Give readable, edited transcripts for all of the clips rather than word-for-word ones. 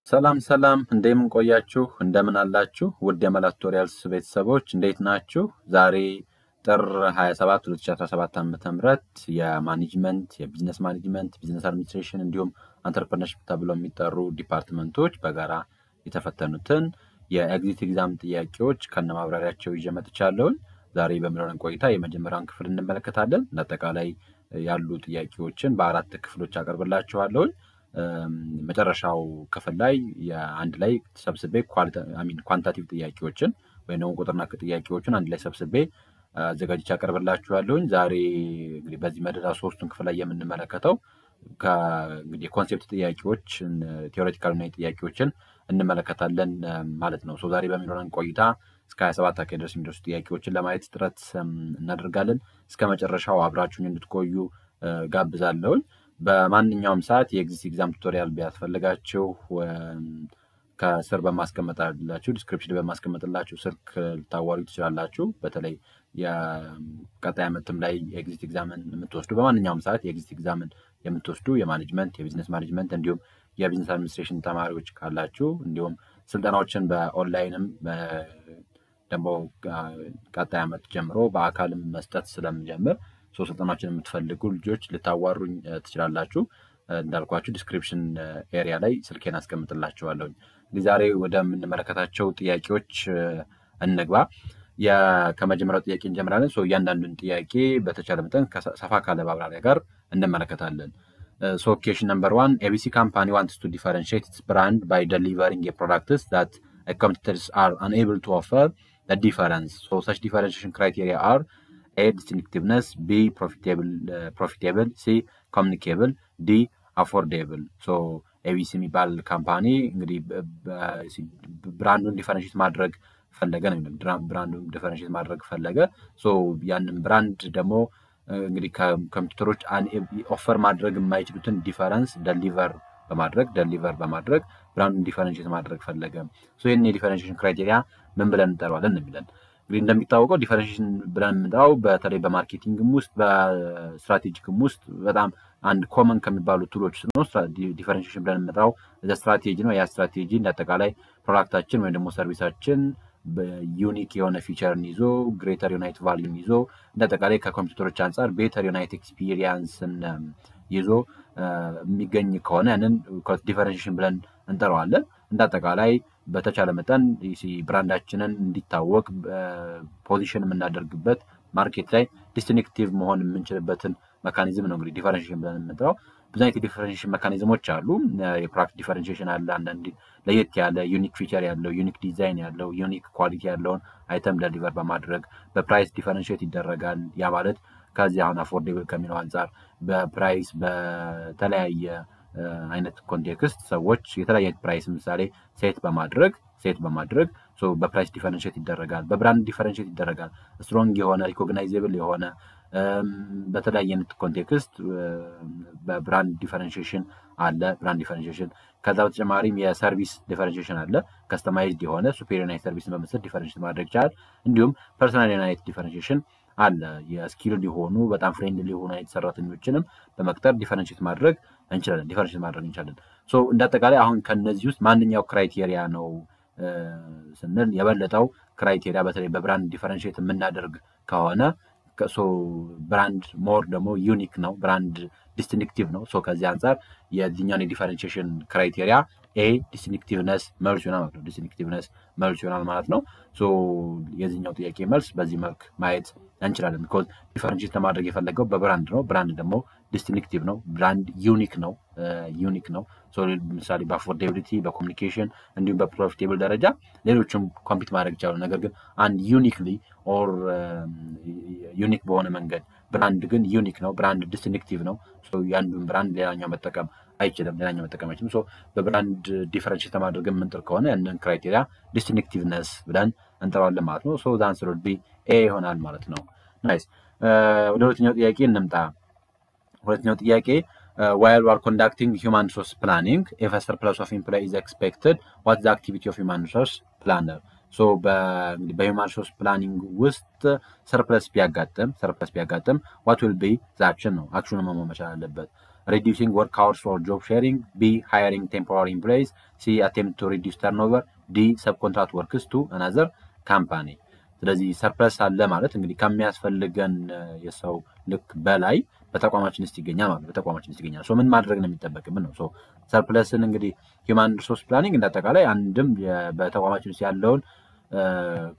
ሰላም ሰላም እንደምን ቆያችሁ እንደምን አላችሁ ውድ የመላ ቱቶሪያልስ ቤተሰቦች እንዴት ናችሁ ዛሬ ጥር 27 2017 ዓ.ም የማኔጅመንት የቢዝነስ ማኔጅመንት ቢዝነስ አድሚኒስትሬሽን እንዲሁም አንተርፕረነርሺፕ ተብለው የሚጠሩ ዲፓርትመንቶች በጋራ የተፈተኑትን የኤግዚት ኤግዛም ጥያቄዎች ከነማብራሪያቸው ይዤ መጥቻለሁ ዛሬ በሚኖረን ቆይታ የመጀመሪያውን ክፍል እንመለከታለን ለአጠቃላይ ያሉ ጥያቄዎችን በአራት ክፍሎች አቀርብላችኋለሁ መጨረሻው ክፍል ላይ የአንድ ላይ ሰብስቤ ኳንቲቲቭ ጥያቄዎችን ወይ ነው ቁጥርና ጥያቄዎችን አንድ ላይ ሰብስቤ አዘጋጅቼ አቀርብላችኋለሁ ዛሬ እንግዲህ በዚህ መደዳ ሶስቱን ክፍል ላይ የምንመለከተው እንግዲህ ኮንሴፕት ጥያቄዎችን ቲዮሬቲካል እና ጥያቄዎችን እንመለከታለን ማለት ነው ዛሬ በሚኖረን ቆይታ እስከ 27 አካባቢ ድረስ የሚደርሱ ጥያቄዎችን ለማየት ጥረት እናደርጋለን እስከ መጨረሻው አብራችሁን እንድትቆዩ ጋብዛለሁ በማንኛውም ሰዓት የኤግዚት ኤግዛም ቱቶሪያል ቢያስፈልጋችሁ ከስር በማስቀመጥላችሁ ዲስክሪፕሽን በማስቀመጥላችሁ ስልክ ልታዋሩ ትችላላችሁ በተለይ የቀጣይ ዓመትም ላይ ኤግዚት ኤግዛምን የምትወስዱ በማንኛውም ሰዓት የኤግዚት ኤግዛምን የምትወስዱ የማኔጅመንት የቢዝነስ ማኔጅመንት እንዲሁም የቢዝነስ አድሚኒስትሬሽን ተማሪዎች ካላችሁ እንዲሁም ስልጠናዎችን በኦንላይንም ደግሞ ቀጣይ ዓመት ጀምሮ በአካልም መስጠት ስለምጀምር ስልጠናዎችን የምትፈልጉ ልጆች ልታዋሩኝ ትችላላችሁ እንዳልኳችሁ ዲስክሪፕሽን ኤሪያ ላይ ስልኬን አስቀምጥላችኋለሁ ዛሬ ወደ ምንመለከታቸው ጥያቄዎች እንግባ ከመጀመሪያው ጥያቄ እንጀምራለን እያንዳንዱን ጥያቄ በተቻለ መጠን ሰፋ ካለ ማብራሪያ ጋር እንመለከታለን question number 1 ABC company wants to differentiate its brand by delivering a products that competitors are unable to offer the difference such differentiation criteria are A. Distinctiveness B. Profitable C. Communicable D. Affordable ABC የሚባል ካምፓኒ እንግዲህ ብራንዱን ዲፈረንሺየት ማድረግ ፈለገ ነው ብራንዱን ዲፈረንሺየት ማድረግ ፈለገ ያንን ብራንድ ደግሞ እንግዲህ ኮምፒውተሮች ኦፈር ማድረግ የማይችሉትን ዲፈረንስ ደሊቨር በማድረግ ብራንዱን ዲፈረንሺየት ማድረግ ፈለገ ይሄን የዲፈረንሺየሽን ክራይቴሪያ ምን ብለን እንጠራዋለን እንብለን እንግዲህ እንደሚታወቀው ዲፈረንሺየሽን ብለን እንጠራው በተለይ በማርኬቲንግም ውስጥ በስትራቴጂክም ውስጥ በጣም አንድ ኮመን ከሚባሉ ቱሎች ነው ዲፈረንሺየሽን ብለን እንጠራው ስትራቴጂ ነው ያ ስትራቴጂ እንደተቃላይ ፕሮዳክታችን ወይ ደግሞ ሰርቪሳችን ዩኒክ የሆነ ፊቸርን ይዞ ግሬተር ዩናይት ቫልዩን ይዞ እንደተቃላይ ከኮምፒውተሮች አንፃር ቤተር ዩናይት ኤክስፒሪየንስን ይዞ የሚገኝ ከሆነ ያንን ዲፈረንሺየሽን ብለን እንጠራዋለን እንደተቃላይ በተቻለ መጠን ብራንዳችንን እንዲታወቅ ፖዚሽን የምናደርግበት ማርኬት ላይ ዲስቲንክቲቭ መሆን የምንችልበትን ሜካኒዝም ነው እንግዲህ ዲፈረንሺየሽን ብለን የምንጠራው ብዙ አይነት ዲፈረንሺየሽን ሜካኒዝሞች አሉ የፕሮዳክት ዲፈረንሺየሽን አለ አንዳንድ ለየት ያለ ዩኒክ ፊቸር ያለው ዩኒክ ዲዛይን ያለው ዩኒክ ኳሊቲ ያለውን አይተም ደሊቨር በማድረግ በፕራይስ ዲፈረንሺየት ይደረጋል ያ ማለት ከዚህ አሁን አፎርዴብል ከሚለው አንፃር በፕራይስ በተለያየ አይነት ኮንቴክስት ሰዎች የተለያየ ፕራይስ ምሳሌ ሴት በማድረግ በፕራይስ ዲፈረንሺየት ይደረጋል በብራንድ ዲፈረንሺየት ይደረጋል ስትሮንግ የሆነ ሪኮግናይዜብል የሆነ በተለያየ አይነት ኮንቴክስት በብራንድ ዲፈረንሺየሽን አለ ብራንድ ዲፈረንሺየሽን ከዛ በተጨማሪም የሰርቪስ ዲፈረንሺየሽን አለ ከስተማይዝድ የሆነ ሱፔሪየር ናይት ሰርቪስ በመስጠት ዲፈረንሺየት ማድረግ ይቻላል እንዲሁም ፐርሰናል ናይት ዲፈረንሺየሽን አለ የስኪልድ የሆኑ በጣም ፍሬንድሊ የሆኑ አይነት ሰራተኞችንም በመቅጠር ዲፈረንሺየት ማድረግ እንችላለን እንደተቃላይ አሁን ከነዚህ ውስጥ ማንኛው ክራይቴሪያ ነው ስንል የበለጠው ክራይቴሪያ በተለይ በብራንድ ዲፈረንሺየት የምናደርግ ከሆነ ብራንድ ሞር ደግሞ ዩኒክ ነው ብራንድ ዲስቲንክቲቭ ነው ከዚህ አንፃር የዚህኛው የዲፈረንሺየሽን ክራይቴሪያ A distinctiveness መልስ ይሆናል ማለት ነው የዚህኛው ጥያቄ መልስ በዚህ መልክ ማየት እንችላለን because ዲፈረንሺየት ለማድረግ የፈለገው በብራንድ ነው ብራንድ ደግሞ ዲስቲንክቲቭ ነው ብራንድ ዩኒክ ነው ለምሳሌ በአፎርዴቢሊቲ በኮሙኒኬሽን እንዲሁም በፕሮፊቴብል ደረጃ ሌሎችም ኮምፒት ማድረግ ይችላሉ ነገር ግን አንድ ዩኒክሊ ኦር ዩኒክ በሆነ መንገድ ብራንድ ግን ዩኒክ ነው ብራንድ ዲስቲንክቲቭ ነው ያንዱን ብራንድ ሌላኛው መጠቀም አይችልም በብራንድ ዲፈረንሺየት ለማድረግ የምንጥር ከሆነ ያንን ክራይቴሪያ ዲስቲንክቲቭነስ ብለን እንጠራዋለን ማለት ነው the answer would be A ይሆናል ማለት ነው ናይስ ወደ ሁለተኛው ጥያቄ እንምጣ ሁለተኛው ጥያቄ while we are conducting human resource planning if a surplus of employees is expected what's the activity of human resource planner በሁማን ሪሶርስ ፕላኒንግ ውስጥ ሰርፕለስ ቢያጋጥም what will be the action ነው አክሽኑ መቻል አለበት reducing work hours or job sharing, B, hiring temporary employees, C, attempt to reduce turnover, D, subcontract workers to another company. ስለዚህ ሰርፕለስ አለ ማለት እንግዲህ ከሚያስፈልገን የሰው ልክ በላይ በተቋማችን ውስጥ ይገኛል ማለት በተቋማችን ውስጥ ይገኛል። ሶ ምን ማድረግ ነው የሚጠበቅብን ነው። ሶ ሰርፕለስን እንግዲህ ሂውማን ሪሶርስ ፕላኒንግ እንደአጠቃላይ አንድም በተቋማችን ውስጥ ያለውን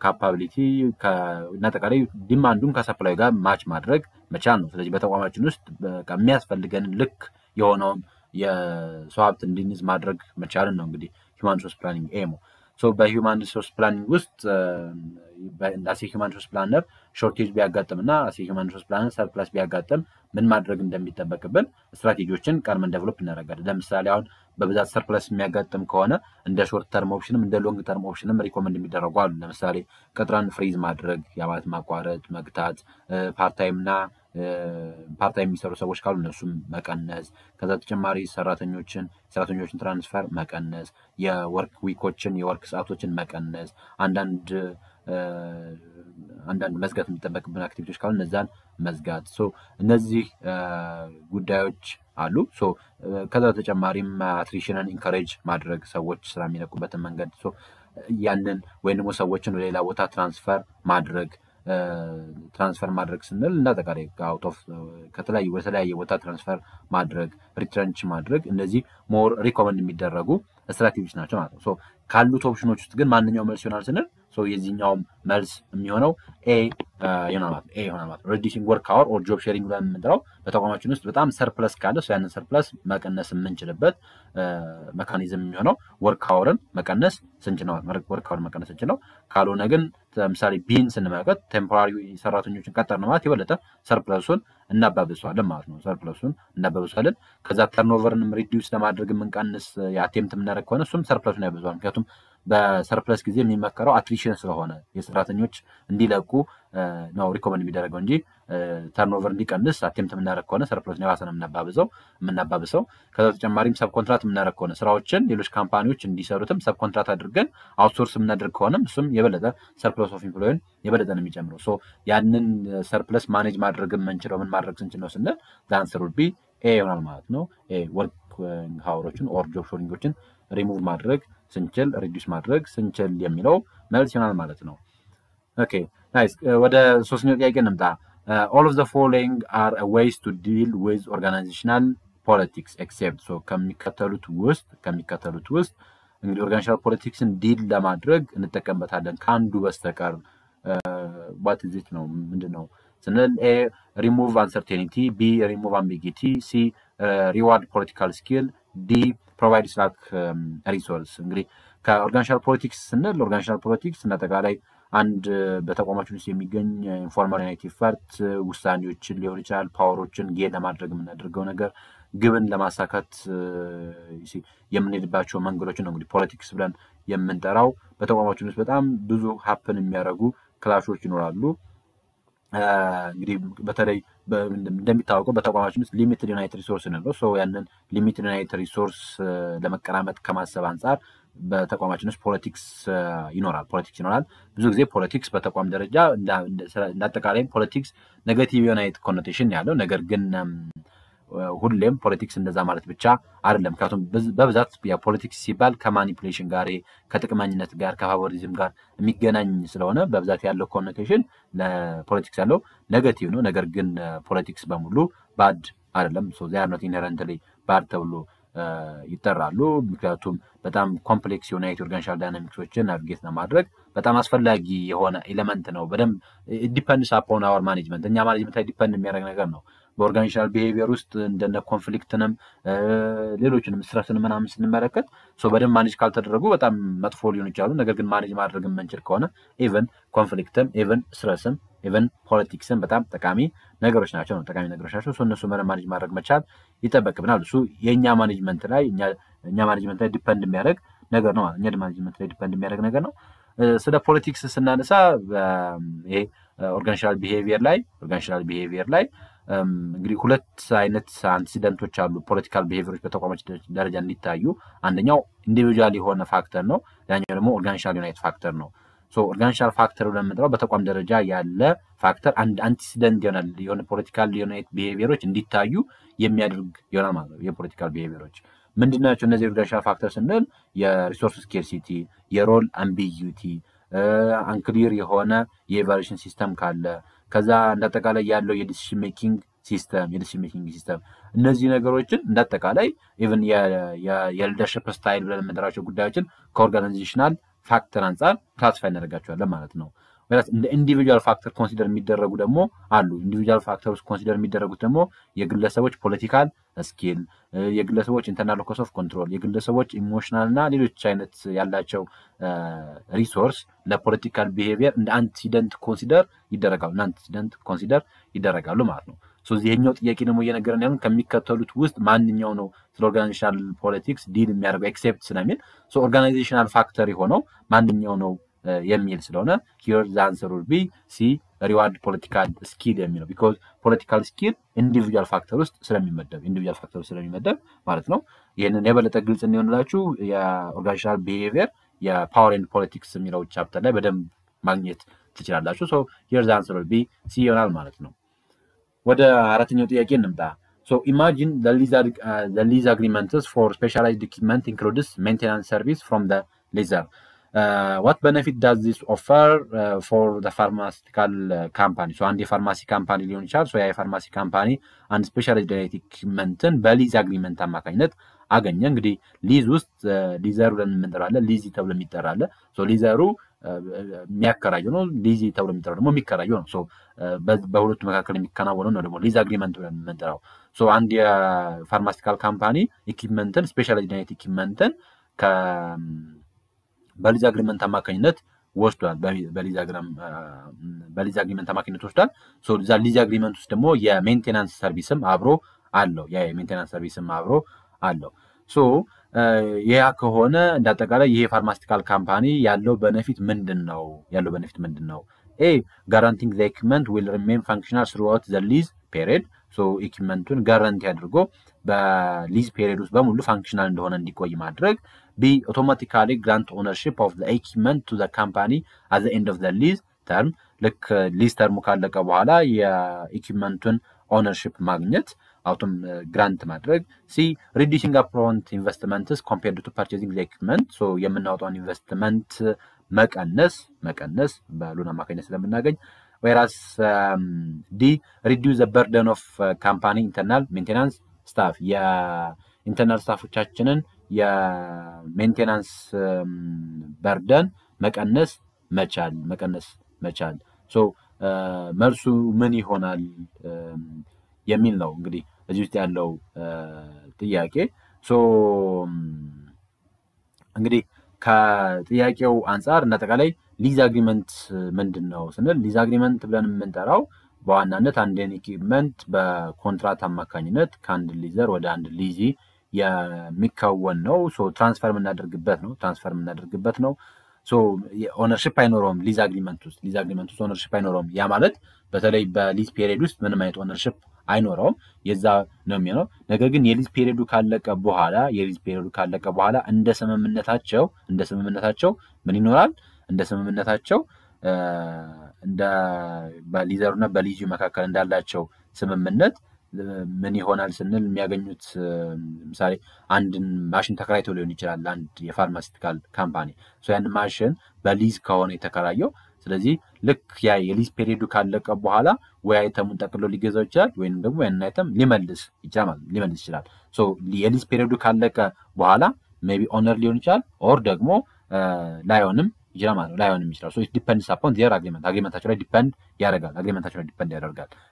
ካፓቢሊቲ ከነጠቃላይ ዲማንዱን ከሰፕላይ ጋር ማች ማድረግ መቻል ነው። ስለዚህ በተቋማችን ውስጥ ከሚያስፈልገን ልክ የሆነውን የሰው ሀብት እንዲንዝ ማድረግ መቻልን ነው እንግዲህ ሂውማን ሪሶርስ ፕላኒንግ ኤሙ። ሶ በሂውማን ሪሶርስ ፕላኒንግ ውስጥ አሴ ሂውማን ሪሶርስ ፕላነር ሾርቴጅ ቢያጋጥምና አሴ ሂውማን ሪሶርስ ፕላነር ሰርፕለስ ቢያጋጥም ምን ማድረግ እንደሚጠበቅብን ስትራቴጂዎችን ቀድመን ዴቨሎፕ እናደርጋለን። ለምሳሌ አሁን በብዛት ሰርፕለስ የሚያጋጥም ከሆነ እንደ ሾርት ተርም ኦፕሽንም እንደ ሎንግ ተርም ኦፕሽንም ሪኮመንድ የሚደረጉ አሉ። ለምሳሌ ቅጥርን ፍሪዝ ማድረግ፣ የአባላት ማቋረጥ፣ መግታት፣ ፓርታይምና ፓርታይም የሚሰሩ ሰዎች ካሉ እነሱም መቀነስ፣ ከዛ ተጨማሪ ሰራተኞችን ትራንስፈር መቀነስ፣ የወርክ ዊኮችን የወርክ ሰዓቶችን መቀነስ፣ አንዳንድ መዝጋት የሚጠበቅብን አክቲቪቲዎች ካሉ እነዛን መዝጋት። ሶ እነዚህ ጉዳዮች አሉ። ሶ ከዛ ተጨማሪም አትሪሽንን ኢንካሬጅ ማድረግ ሰዎች ስራ የሚለቁበትን መንገድ ሶ ያንን ወይንም ሰዎችን ወደ ሌላ ቦታ ትራንስፈር ማድረግ ስንል እንዳጠቃላይ አውት ኦፍ ከተለያየ ቦታ ትራንስፈር ማድረግ ሪትረንች ማድረግ እነዚህ ሞር ሪኮመንድ የሚደረጉ ስትራቴጂዎች ናቸው ማለት ነው። ሶ ካሉት ኦፕሽኖች ውስጥ ግን ማንኛው መልስ ይሆናል ስንል ሶ የዚህኛው መልስ የሚሆነው ኤ ይሆናል ማለት ነው። ሪዲዩሲንግ ወርክ አወር ኦር ጆብ ሼሪንግ ብለን የምንጠራው በተቋማችን ውስጥ በጣም ሰርፕለስ ካለ ሶ ያንን ሰርፕለስ መቀነስ የምንችልበት ሜካኒዝም የሚሆነው ወርክ አወርን መቀነስ ስንችል ነው። ካልሆነ ግን ለምሳሌ ቢን ስንመለከት ቴምፖራሪ ሰራተኞችን ቀጠርን ማለት የበለጠ ሰርፕለሱን እናባብሰዋለን ማለት ነው። ከዛ ተርኖቨርንም ሪዲዩስ ለማድረግ የምንቀንስ የአቴምፕት የምናደርግ ከሆነ እሱም ሰርፕለሱን ያበዛዋል። ምክንያቱም በሰርፕለስ ጊዜ የሚመከረው አትሪሽን ስለሆነ የሰራተኞች እንዲለቁ ነው ሪኮመንድ የሚደረገው እንጂ ተርኖቨር እንዲቀንስ አቴምፕት የምናደርግ ከሆነ ሰርፕለሱን ያባሰነ የምናባብሰው። ከዛ ተጨማሪም ሰብኮንትራት የምናደርግ ከሆነ ስራዎችን ሌሎች ካምፓኒዎች እንዲሰሩትም ሰብኮንትራት አድርገን አውትሶርስ የምናደርግ ከሆነም እሱም የበለጠ ሰርፕለስ ኦፍ ኢምፕሎይን የበለጠ ነው የሚጨምረው። ሶ ያንን ሰርፕለስ ማኔጅ ማድረግ የምንችለው ምን ማድረግ ስንችል ነው ስንል ዳንሰር ውድ ቢ ኤ ይሆናል ማለት ነው። ወርክ ሃወሮችን ኦር ጆብ ሾሪንጎችን ሪሙቭ ማድረግ ስንችል ሪዲዩስ ማድረግ ስንችል የሚለው መልስ ይሆናል ማለት ነው። ኦኬ ናይስ። ወደ ሶስተኛው ጥያቄ እንምጣ። all of the following are ways to deal with organizational politics except so ከሚከተሉት ውስጥ እንግዲህ ኦርጋናይዜሽናል ፖለቲክስን ዲል ለማድረግ እንጠቀምበታለን ከአንዱ በስተቀር what is it ነው ምንድነው ስንል ኤ remove uncertainty፣ B remove ambiguity፣ C reward political skill፣ D provide slack resource። እንግዲህ ከኦርጋናይዜሽናል ፖለቲክስ ስንል ኦርጋናይዜሽናል ፖለቲክስ እናጠቃላይ አንድ በተቋማችን ውስጥ የሚገኝ ኢንፎርማል ዩናይት ኢፈርት ውሳኔዎችን ሊሆን ይችላል ፓወሮችን ጌን ለማድረግ የምናደርገው ነገር ግብን ለማሳካት የምንሄድባቸው መንገዶችን ነው እንግዲህ ፖለቲክስ ብለን የምንጠራው። በተቋማችን ውስጥ በጣም ብዙ ሀፕን የሚያደርጉ ክላሾች ይኖራሉ። እንግዲህ በተለይ እንደሚታወቀው በተቋማችን ውስጥ ሊሚትድ ዩናይት ሪሶርስ ነው። ሶ ያንን ሊሚትድ ዩናይት ሪሶርስ ለመቀራመጥ ከማሰብ አንፃር በተቋማችን ውስጥ ፖለቲክስ ይኖራል። ብዙ ጊዜ ፖለቲክስ በተቋም ደረጃ እንዳጠቃላይ ፖለቲክስ ኔጌቲቭ ዩናይት ኮኖቴሽን ያለው ነገር ግን ሁሌም ፖለቲክስ እንደዛ ማለት ብቻ አይደለም። ምክንያቱም በብዛት የፖለቲክስ ሲባል ከማኒፑሌሽን ጋር ከጥቅመኝነት ጋር ከፋቮሪዝም ጋር የሚገናኝ ስለሆነ በብዛት ያለው ኮኖቴሽን ለፖለቲክስ ያለው ኔጌቲቭ ነው። ነገር ግን ፖለቲክስ በሙሉ ባድ አይደለም። ሶ they are not inherently bad ተብሎ ይጠራሉ። ምክንያቱም በጣም ኮምፕሌክስ የሆነ የኦርጋናይዜሽናል ዳይናሚክሶችን ናቪጌት ለማድረግ በጣም አስፈላጊ የሆነ ኤሌመንት ነው። በደንብ ዲፔንድስ አፖን አወር ማኔጅመንት እኛ ማኔጅመንት ላይ ዲፔንድ የሚያደርግ ነገር ነው። በኦርጋናይዜሽናል ቢሄቪየር ውስጥ እንደነ ኮንፍሊክትንም ሌሎችንም ስትረስን ምናምን ስንመለከት ሶ በደንብ ማኔጅ ካልተደረጉ በጣም መጥፎ ሊሆን ይችላሉ። ነገር ግን ማኔጅ ማድረግ የምንችል ከሆነ ኢቨን ኮንፍሊክትም ኢቨን ስትረስም ኢቨን ፖለቲክስም በጣም ጠቃሚ ነገሮች ናቸው። ሶ እነሱ ማኔጅ ማድረግ መቻል ይጠበቅብናል። እሱ የኛ ማኔጅመንት ላይ ዲፔንድ የሚያደርግ ነገር ነው። ስለ ፖለቲክስ ስናነሳ ይሄ ኦርጋናይዜሽናል ቢሄቪየር ላይ እንግዲህ ሁለት አይነት አንቲሲደንቶች አሉ ፖለቲካል ቢሄቪየሮች በተቋማች ደረጃ እንዲታዩ። አንደኛው ኢንዲቪጁዋል የሆነ ፋክተር ነው፣ ሌላኛው ደግሞ ኦርጋናይዜሽናል ዩናይት ፋክተር ነው። ሶ ኦርጋናይዜሽናል ፋክተር ብለን የምንጠራው በተቋም ደረጃ ያለ ፋክተር አንድ አንቲሲደንት ይሆናል የሆነ ፖለቲካል ዩናይት ቢሄቪየሮች እንዲታዩ የሚያደርግ ይሆናል ማለት ነው። የፖለቲካል ቢሄቪየሮች ምንድናቸው እነዚህ ኦርጋናይዜሽናል ፋክተር ስንል የሪሶርስ ስኬርሲቲ፣ የሮል አምቢጊዩቲ፣ አንክሊር የሆነ የኢቫሉዌሽን ሲስተም ካለ ከዛ እንዳጠቃላይ ያለው የዲሲሽን ሜኪንግ ሲስተም እነዚህ ነገሮችን እንዳጠቃላይ ኢቭን የሊደርሺፕ ስታይል ብለን የምንጠራቸው ጉዳዮችን ከኦርጋናይዜሽናል ፋክተር አንፃር ክላሲፋይ እናደርጋቸዋለን ማለት ነው። ወይስ እንደ ኢንዲቪጁዋል ፋክተር ኮንሲደር የሚደረጉ ደግሞ አሉ። ኢንዲቪጁዋል ፋክተርስ ኮንሲደር የሚደረጉት ደግሞ የግለሰቦች ፖለቲካል ስኪል፣ የግለሰቦች ኢንተርናል ሎከስ ኦፍ ኮንትሮል፣ የግለሰቦች ኢሞሽናል እና ሌሎች አይነት ያላቸው ሪሶርስ ለፖለቲካል ቢሄቪየር እንደ አንቲሲደንት ኮንሲደር ይደረጋሉ ማለት ነው። ሶ ይሄኛው ጥያቄ ደግሞ እየነገረን ያለው ከሚከተሉት ውስጥ ማንኛው ነው ስለ ኦርጋናይዜሽናል ፖለቲክስ ዲል የሚያደርገው ኤክሴፕት ስለሚል ሶ ኦርጋናይዜሽናል ፋክተር የሆነው ማንኛው ነው የሚል ስለሆነ here the answer would be C ሪዋርድ ፖለቲካል ስኪል የሚለው because ፖለቲካል ስኪል ኢንዲቪጁዋል ፋክተር ውስጥ ስለሚመደብ ማለት ነው። ይሄንን የበለጠ ግልጽ እንዲሆንላችሁ የኦርጋናይዜሽናል ቢሄቪየር የፓወር ኤንድ ፖለቲክስ የሚለው ቻፕተር ላይ በደንብ ማግኘት ትችላላችሁ። so here the answer would be C ይሆናል ማለት ነው። ወደ አራተኛው ጥያቄ እንምጣ። so imagine the lease agreements for specialized equipment includes maintenance service from the leaser. What benefit does this offer for the pharmaceutical company? So አንድ የፋርማሲ ካምፓኒ ሊሆን ይችላል። so የፋርማሲ ካምፓኒ አንድ ስፔሻላይዝድ ኢኩዊፕመንትን በሊዝ አግሪመንት አማካኝነት አገኘ። እንግዲህ ሊዝ ውስጥ ሊዘሩ ለምንጠራለን ሊዚ ተብሎ የሚጠራለ so ሊዘሩ የሚያከራየው ነው፣ ሊዚ ተብሎ የሚጠራው ደግሞ የሚከራየው ነው። so በሁለቱ መካከል የሚከናወነው ነው ደግሞ ሊዝ አግሪመንት ብለን የምንጠራው። so አንድ የፋርማሲካል ካምፓኒ ኢኩዊፕመንትን ስፔሻላይዝድ ኢኩዊፕመንትን በሊዝ አግሪመንት አማካኝነት ወስዷል። በሊዝ አግሪመንት አማካኝነት ወስዷል። ሶ ዛ ሊዝ አግሪመንት ውስጥ ደግሞ የሜንቴናንስ ሰርቪስም አብሮ አለው። ሶ ያ ከሆነ እንዳጠቃላይ ይሄ ፋርማሲቲካል ካምፓኒ ያለው ቤኔፊት ምንድነው? ኤ ጋራንቲንግ ዘ ኢኩዊፕመንት ዊል ሪሜን ፋንክሽናል throughout the lease period. ሶ ኢኩዊፕመንቱን ጋራንቲ አድርጎ በሊዝ ፔሪድ ውስጥ በሙሉ ፋንክሽናል እንደሆነ እንዲቆይ ማድረግ። B automatically grant ownership of the equipment to the company at the end of the lease term. ልክ ሊዝ ተርሙ ካለቀ በኋላ የኢኩዊፕመንቱን ኦነርሺፕ ማግኘት አውቶም ግራንት ማድረግ። C reducing upfront investments compared to purchasing the equipment. so የምናወጣውን ኢንቨስትመንት መቀነስ በሎን አማካኝነት ስለምናገኝ። whereas D reduce the burden of company internal maintenance staff. የኢንተርናል ስታፎቻችንን የሜንቴናንስ በርደን መቀነስ መቻል። ሶ መልሱ ምን ይሆናል የሚል ነው እንግዲህ እዚህ ውስጥ ያለው ጥያቄ። ሶ እንግዲህ ከጥያቄው አንፃር እንደተቃላይ ሊዝ አግሪመንት ምንድነው ስንል ሊዝ አግሪመንት ብለን የምንጠራው በዋናነት አንድን ኢኩዊፕመንት በኮንትራክት አማካኝነት ከአንድ ሊዘር ወደ አንድ ሊዚ የሚከወን ነው። ሶ ትራንስፈር የምናደርግበት ነው። ሶ ኦነርሺፕ አይኖረውም ሊዝ አግሪመንት ውስጥ ኦነርሺፕ አይኖረውም። ያ ማለት በተለይ በሊዝ ፔሪድ ውስጥ ምንም አይነት ኦነርሺፕ አይኖረውም። የዛ ነው የሚሆነው። ነገር ግን የሊዝ ፔሪዱ ካለቀ በኋላ እንደ ስምምነታቸው ምን ይኖራል? እንደ ስምምነታቸው እንደ በሊዘሩና በሊዙ መካከል እንዳላቸው ስምምነት ምን ይሆናል ስንል የሚያገኙት ለምሳሌ አንድን ማሽን ተከራይቶ ሊሆን ይችላል አንድ የፋርማሲቲካል ካምፓኒ። ሶ ያን ማሽን በሊዝ ከሆነ የተከራየው ስለዚህ ልክ ያ የሊዝ ፔሪዱ ካለቀ በኋላ ወይ አይተሙን ጠቅሎ ሊገዛው ይችላል ወይንም ደግሞ ያን አይተም ሊመልስ ይችላል። ሶ የሊዝ ፔሪዱ ካለቀ በኋላ ሜቢ ኦነር ሊሆን ይችላል ኦር ደግሞ ላይሆንም ይችላል። ሶ it depends upon their agreement አግሪመንታቸው ላይ ዲፔንድ ያደርጋል።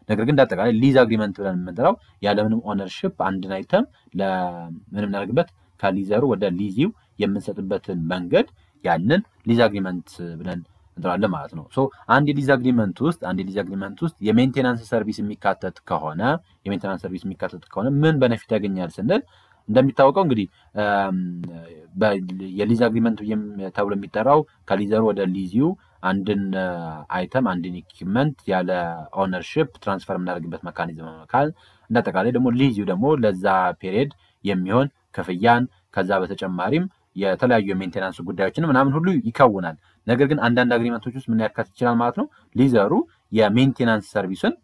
ነገር ግን እንዳጠቃላይ ሊዝ አግሪመንት ብለን የምንጠራው ያለምንም ኦነርሺፕ አንድን አይተም ለምንም እናደርግበት ከሊዘሩ ወደ ሊዚው የምንሰጥበትን መንገድ ያንን ሊዝ አግሪመንት ብለን እንጠራለን ማለት ነው። ሶ አንድ የሊዝ አግሪመንት ውስጥ የሜንቴናንስ ሰርቪስ የሚካተት ከሆነ ምን ቤኔፊት ያገኛል ስንል እንደሚታወቀው እንግዲህ የሊዝ አግሪመንት ተብሎ የሚጠራው ከሊዘሩ ወደ ሊዚው አንድን አይተም አንድን ኢኩዊፕመንት ያለ ኦነርሺፕ ትራንስፈር የምናደርግበት ሜካኒዝም መካከል እንደተቃለ ደግሞ ሊዚው ደግሞ ለዛ ፔሪድ የሚሆን ክፍያን ከዛ በተጨማሪም የተለያዩ ሜንቴናንስ ጉዳዮችን ምናምን ሁሉ ይከውናል። ነገር ግን አንዳንድ አግሪመንቶች ውስጥ ምን ያካትት ይችላል ማለት ነው ሊዘሩ የሜንቴናንስ ሰርቪስን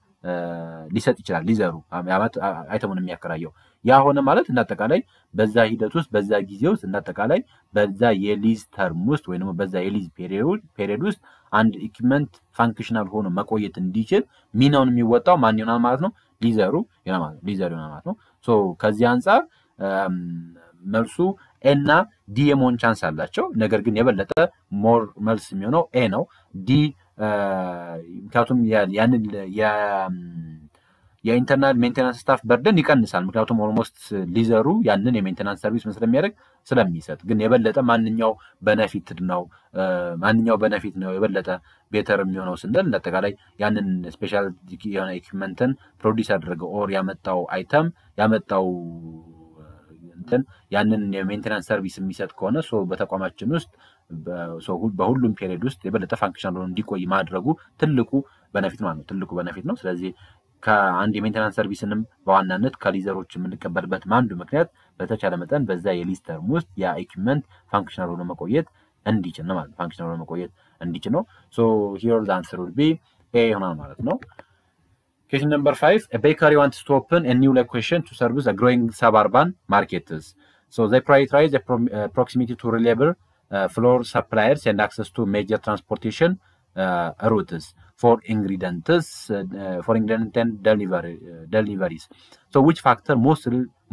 ሊሰጥ ይችላል ሊዘሩ አይተሙን የሚያከራየው ያ ሆነ ማለት እንዳጠቃላይ በዛ ሂደት ውስጥ በዛ ጊዜ ውስጥ እንዳጠቃላይ በዛ የሊዝ ተርም ውስጥ ወይ ደግሞ በዛ የሊዝ ፔሪዮድ ውስጥ አንድ ኢኩዊፕመንት ፋንክሽናል ሆኖ መቆየት እንዲችል ሚናውን የሚወጣው ማን ይሆናል ማለት ነው ሊዘሩ ይሆናል ማለት ነው ሶ ከዚህ አንፃር መልሱ ኤ እና ዲ የመሆን ቻንስ አላቸው ነገር ግን የበለጠ ሞር መልስ የሚሆነው ኤ ነው ዲ ምክንያቱም ያንን የኢንተርናል ሜንቴናንስ ስታፍ በርደን ይቀንሳል ምክንያቱም ኦልሞስት ሊዘሩ ያንን የሜንቴናንስ ሰርቪስ ስለሚያደርግ ስለሚሰጥ ግን የበለጠ ማንኛው በነፊት ነው የበለጠ ቤተር የሚሆነው ስንል ለተጋላይ ያንን ስፔሻል የሆነ ኢኩዊፕመንትን ፕሮዲዩስ አድርገው ኦር ያመጣው አይተም ያመጣው እንትን ያንን የሜንቴናንስ ሰርቪስ የሚሰጥ ከሆነ ሶ በተቋማችን ውስጥ በሁሉም ፔሪድ ውስጥ የበለጠ ፋንክሽናል ሆኖ እንዲቆይ ማድረጉ ትልቁ በነፊት ነው ስለዚህ ከአንድ የሜንቴናንስ ሰርቪስንም በዋናነት ከሊዘሮች የምንቀበልበት አንዱ ምክንያት በተቻለ መጠን በዛ የሊዝ ተርም ውስጥ ያ ኢኩዊፕመንት ፋንክሽናል ሆኖ መቆየት እንዲችል ነው ማለት ፋንክሽናል ሆኖ መቆየት እንዲችል ነው ሶ here the answer would be A ይሆናል ማለት ነው Question number 5 a bakery wants to open a new location to service a growing suburban markets so they prioritize the proximity to reliable floor suppliers and access to major transportation routes for ingredients and deliveries so which factor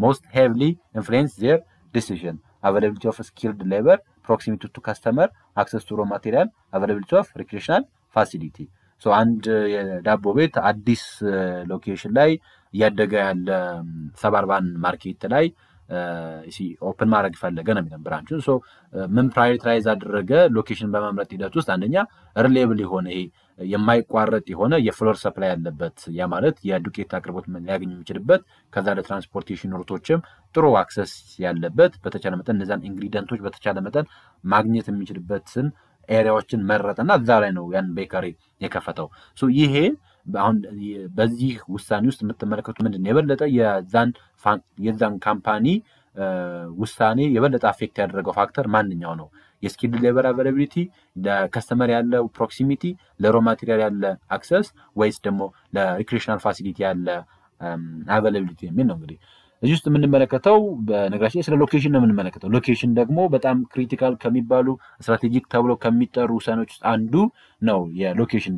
most heavily influence their decision availability of skilled labor proximity to customer access to raw material availability of recreational facility so and ዳቦ ቤት አዲስ ሎኬሽን ላይ ያደገ ያለ ሰባርባን ማርኬት ላይ ኦፕን ማድረግ ፈለገ ነው የሚለው ብራንቹ ሶ ምን ፕራዮሪታይዝ አደረገ ሎኬሽን በመምረጥ ሂደት ውስጥ አንደኛ ሪሌብል የሆነ ይሄ የማይቋረጥ የሆነ የፍሎር ሰፕላይ ያለበት ያ ማለት የዱቄት አቅርቦት ሊያገኙ የሚችልበት ከዛ ለትራንስፖርቴሽን ሩቶችም ጥሩ አክሰስ ያለበት በተቻለ መጠን እነዛን ኢንግሪዲየንቶች በተቻለ መጠን ማግኘት የሚችልበትን ኤሪያዎችን መረጠና እዛ ላይ ነው ያን ቤከሪ የከፈተው ሶ ይሄ አሁን በዚህ ውሳኔ ውስጥ የምትመለከቱት ምንድነው የበለጠ የዛን ካምፓኒ ውሳኔ የበለጠ አፌክት ያደረገው ፋክተር ማንኛው ነው የስኪል ሌበር አቬይላቢሊቲ ለከስተመር ያለው ፕሮክሲሚቲ ለሮ ማቴሪያል ያለ አክሰስ ወይስ ደግሞ ለሪክሬሽናል ፋሲሊቲ ያለ አቬይላቢሊቲ የሚል ነው እንግዲህ እዚህ ውስጥ የምንመለከተው በነገራችን ስለ ሎኬሽን ነው የምንመለከተው ሎኬሽን ደግሞ በጣም ክሪቲካል ከሚባሉ ስትራቴጂክ ተብሎ ከሚጠሩ ውሳኔዎች ውስጥ አንዱ ነው የሎኬሽን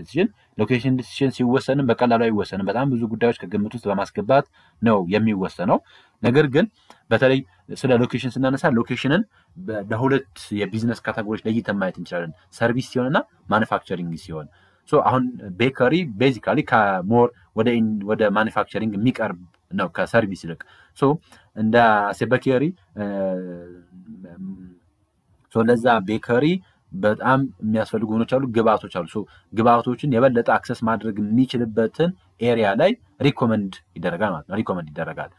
ዲሲዥን ሲወሰንም በቀላሉ አይወሰንም በጣም ብዙ ጉዳዮች ከግምት ውስጥ በማስገባት ነው የሚወሰነው ነገር ግን በተለይ ስለ ሎኬሽን ስናነሳ ሎኬሽንን በሁለት የቢዝነስ ካታጎሪዎች ለይተን ማየት እንችላለን ሰርቪስ ሲሆንና ማኑፋክቸሪንግ ሲሆን ሶ አሁን ቤከሪ ቤዚካሊ ከሞር ወደ ማኑፋክቸሪንግ የሚቀርብ ነው ከሰርቪስ ይልቅ ሶ እንደ ቤከሪ ሶ ለዛ ቤከሪ በጣም የሚያስፈልጉ ሆኖች አሉ ግብአቶች አሉ ሶ ግብአቶችን የበለጠ አክሰስ ማድረግ የሚችልበትን ኤሪያ ላይ ሪኮመንድ ይደረጋል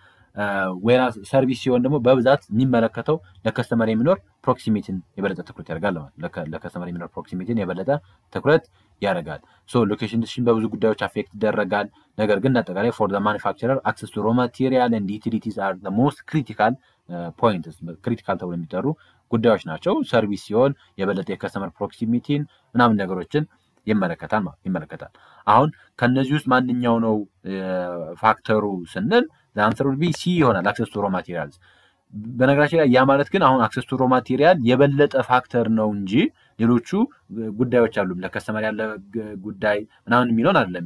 ወይና ሰርቪስ ሲሆን ደግሞ በብዛት የሚመለከተው ለከስተመር የሚኖር ፕሮክሲሚቲን የበለጠ ትኩረት ያደርጋል ማለት ለከስተመር የሚኖር ፕሮክሲሚቲን የበለጠ ትኩረት ያደርጋል ሶ ሎኬሽን ዲሲዥን በብዙ ጉዳዮች አፌክት ይደረጋል ነገር ግን አጠቃላይ for the manufacturer access to raw material and utilities are the most critical points critical ተብሎ የሚጠሩ ጉዳዮች ናቸው ሰርቪስ ሲሆን የበለጠ የከስተመር ፕሮክሲሚቲን ምናምን ነገሮችን ይመለከታል አሁን ከነዚህ ውስጥ ማንኛው ነው ፋክተሩ ስንል the answer will be C ይሆናል access to raw materials በነገራችን ላይ ያ ማለት ግን አሁን access to raw material የበለጠ ፋክተር ነው እንጂ ሌሎቹ ጉዳዮች አሉ ለከስተመር ያለ ጉዳይ ምናምን የሚሆን አይደለም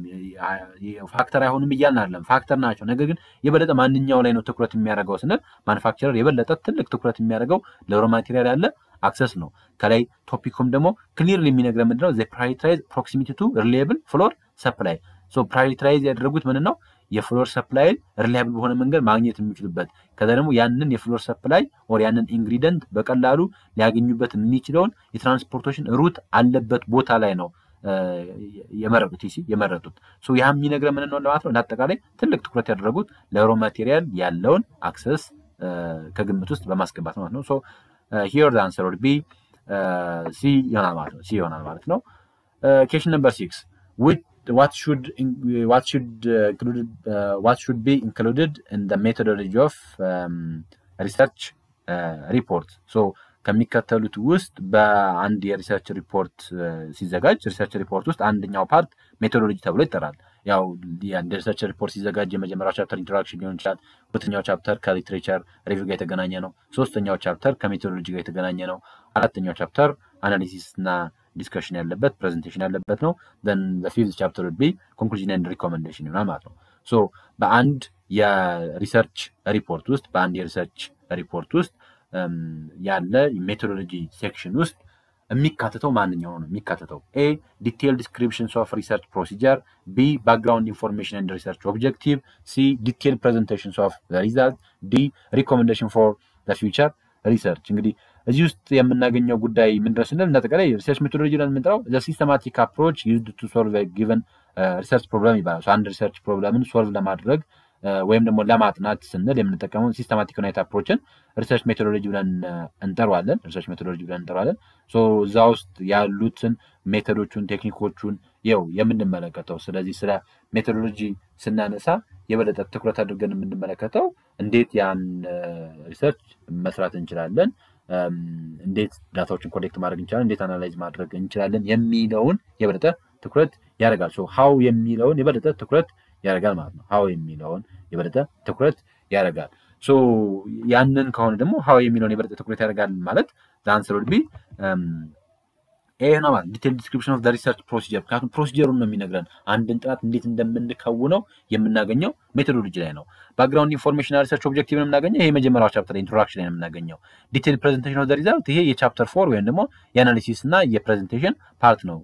ፋክተር አይሆንም ይያልን አይደለም ፋክተር ናቸው ነገር ግን የበለጠ ማንኛው ላይ ነው ትኩረት የሚያደርገው ስንል ማኑፋክቸረር የበለጠ ትልቅ ትኩረት የሚያደርገው ለሮ ማቴሪያል ያለ አክሰስ ነው ከላይ ቶፒኩም ደግሞ ክሊርሊ የሚነግረን ምንድነው the prioritize proximity to reliable floor supply so prioritize ያደረጉት ምንድነው የፍሎር ሰፕላይ ሪላያብል በሆነ መንገድ ማግኘት የሚችሉበት ከዛ ደግሞ ያንን የፍሎር ሰፕላይ ኦር ያንን ኢንግሪዲየንት በቀላሉ ሊያገኙበት የሚችለውን የትራንስፖርቴሽን ሩት አለበት ቦታ ላይ ነው የመረጡት ሶ ያም የሚነግረን ምን ነው ለማለት ነው ለአጠቃላይ ትልቅ ትኩረት ያደረጉት ለሮ ማቴሪያል ያለውን አክሰስ ከግምት ውስጥ በማስገባት ማለት ነው ሶ here the answer would be C ይሆናል ማለት ነው question number 6 what should be included in the methodology of research report so ከሚከተሉት ውስጥ በአንድ የሪሰርች ሪፖርት ሲዘጋጅ ሪሰርች ሪፖርት ውስጥ አንደኛው ፓርት ሜቶዶሎጂ ተብሎ ይጠራል። ያው የአንድ ሪሰርች ሪፖርት ሲዘጋጅ የመጀመሪያው ቻፕተር ኢንትሮዳክሽን ሊሆን ይችላል። ሁለተኛው ቻፕተር ከሊትሬቸር ሪቪው ጋር የተገናኘ ነው። ሶስተኛው ቻፕተር ከሜቶዶሎጂ ጋር የተገናኘ ነው። አራተኛው ቻፕተር አናሊሲስ እና ዲስከሽን ያለበት ፕሬዘንቴሽን ያለበት ነው። then the fifth chapter would be conclusion and recommendation ይሆናል ማለት ነው። ሶ በአንድ የሪሰርች ሪፖርት ውስጥ ያለ ሜቶዶሎጂ ሴክሽን ውስጥ የሚካተተው ማንኛው ነው የሚካተተው? ኤ detailed descriptions of research procedure, B background information and research objective, C detailed presentations of the result, D recommendation for the future research። እንግዲህ እዚህ ውስጥ የምናገኘው ጉዳይ ምንድነው ስንል እንደተቀላይ ሪሰርች ሜቶዶሎጂ ነው የምንጠራው the systematic approach used to solve a given research problem ይባላል። አንድ ሪሰርች ፕሮብለምን ሶልቭ ለማድረግ ወይም ደግሞ ለማጥናት ስንል የምንጠቀመው ሲስተማቲክ ዩናይት አፕሮችን ሪሰርች ሜቶዶሎጂ ብለን እንጠራዋለን። ሶ እዛ ውስጥ ያሉትን ሜቶዶቹን ቴክኒኮቹን የምንመለከተው። ስለዚህ ስለ ሜቶዶሎጂ ስናነሳ የበለጠ ትኩረት አድርገን የምንመለከተው እንዴት ያን ሪሰርች መስራት እንችላለን፣ እንዴት ዳታዎችን ኮሌክት ማድረግ እንችላለን፣ እንዴት አናላይዝ ማድረግ እንችላለን የሚለውን የበለጠ ትኩረት ያደርጋል። ሶ ሃው የሚለውን የበለጠ ትኩረት ያደርጋል ማለት ነው። ሃው የሚለውን የበለጠ ትኩረት ያደርጋል። ሶ ያንን ከሆነ ደግሞ ሃው የሚለውን የበለጠ ትኩረት ያደርጋል ማለት the answer would be ኤ ነው ማለት detailed description of the research procedure። ምክንያቱም ፕሮሲጀሩን ነው የሚነግረን አንድን ጥናት እንዴት እንደምንከውነው የምናገኘው ሜቶዶሎጂ ላይ ነው። ባክግራውንድ ኢንፎርሜሽን ሪሰርች ኦብጀክቲቭ ነው የምናገኘው፣ ይሄ የመጀመሪያው ቻፕተር ኢንትሮዳክሽን ላይ ነው የምናገኘው። ዲቴይልድ ፕሬዘንቴሽን ኦፍ ዘ ሪዛልት ይሄ የቻፕተር 4 ወይም ደግሞ የአናሊሲስ እና የፕሬዘንቴሽን ፓርት ነው።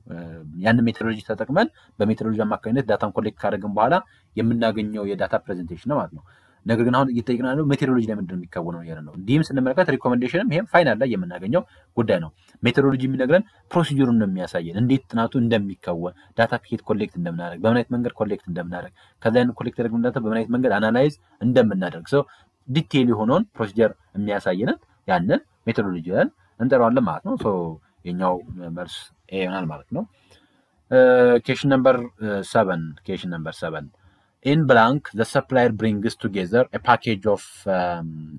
ያንን ሜቶዶሎጂ ተጠቅመን በሜቶዶሎጂ አማካኝነት ዳታን ኮሌክት ካደረግን በኋላ የምናገኘው የዳታ ፕሬዘንቴሽን ነው ማለት ነው። ነገር ግን አሁን እየጠየቅን ያለው ሜቶዶሎጂ ላይ ምንድነው የሚከወነው ያለ ነው። እንዲህም ስንመለከት ሪኮሜንዴሽንም ይሄም ፋይናል ላይ የምናገኘው ጉዳይ ነው። ሜቶዶሎጂ የሚነግረን ፕሮሲጀሩን ነው የሚያሳየን፣ እንዴት ጥናቱ እንደሚከወን፣ ዳታ ከየት ኮሌክት እንደምናደርግ፣ በምን አይነት መንገድ ኮሌክት እንደምናደርግ፣ ከዛ ያን ኮሌክት ያደረግነው ዳታ በምን አይነት መንገድ አናላይዝ እንደምናደርግ ሰው ዲቴይል የሆነውን ፕሮሲጀር የሚያሳየን ያንን ሜቶዶሎጂ ላይ እንጠራዋለን ማለት ነው። ሶ የኛው መልስ ኤ ይሆናል ማለት ነው። ኬሽን ነምበር 7 In blank, the supplier brings together a package of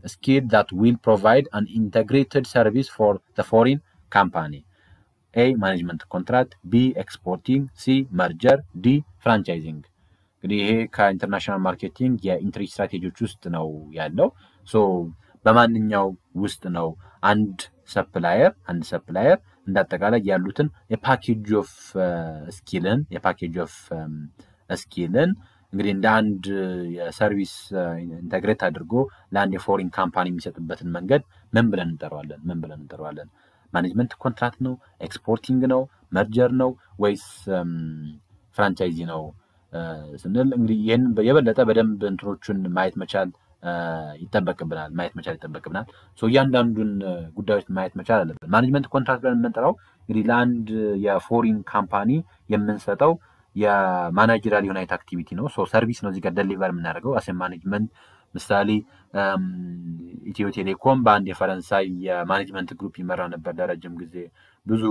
skills that will provide an integrated service for the foreign company. A. Management contract, B. Exporting, C. Merger, D. Franchising. እንግዲህ ይሄ ከኢንተርናሽናል ማርኬቲንግ የኢንትሪ ስትራቴጂዎች ውስጥ ነው ያለው። ሶ በማንኛው ውስጥ ነው አንድ ሰፕላየር እንዳጠቃላይ ያሉትን የፓኬጅ ኦፍ ስኪልን እንግዲህ እንደ አንድ የሰርቪስ ኢንተግሬት አድርጎ ለአንድ የፎሪን ካምፓኒ የሚሰጥበትን መንገድ ምን ብለን እንጠራዋለን? ማኔጅመንት ኮንትራክት ነው? ኤክስፖርቲንግ ነው? መርጀር ነው? ወይስ ፍራንቻይዚ ነው ስንል እንግዲህ ይህን የበለጠ በደንብ እንትኖቹን ማየት መቻል ይጠበቅብናል። ሶ እያንዳንዱን ጉዳዮች ማየት መቻል አለብን። ማኔጅመንት ኮንትራክት ብለን የምንጠራው እንግዲህ ለአንድ የፎሪን ካምፓኒ የምንሰጠው የማናጀሪያል ዩናይት አክቲቪቲ ነው። ሶ ሰርቪስ ነው እዚህ ጋር ደሊቨር የምናደርገው አሴ ማኔጅመንት። ምሳሌ ኢትዮ ቴሌኮም በአንድ የፈረንሳይ የማኔጅመንት ግሩፕ ይመራ ነበር ለረጅም ጊዜ። ብዙ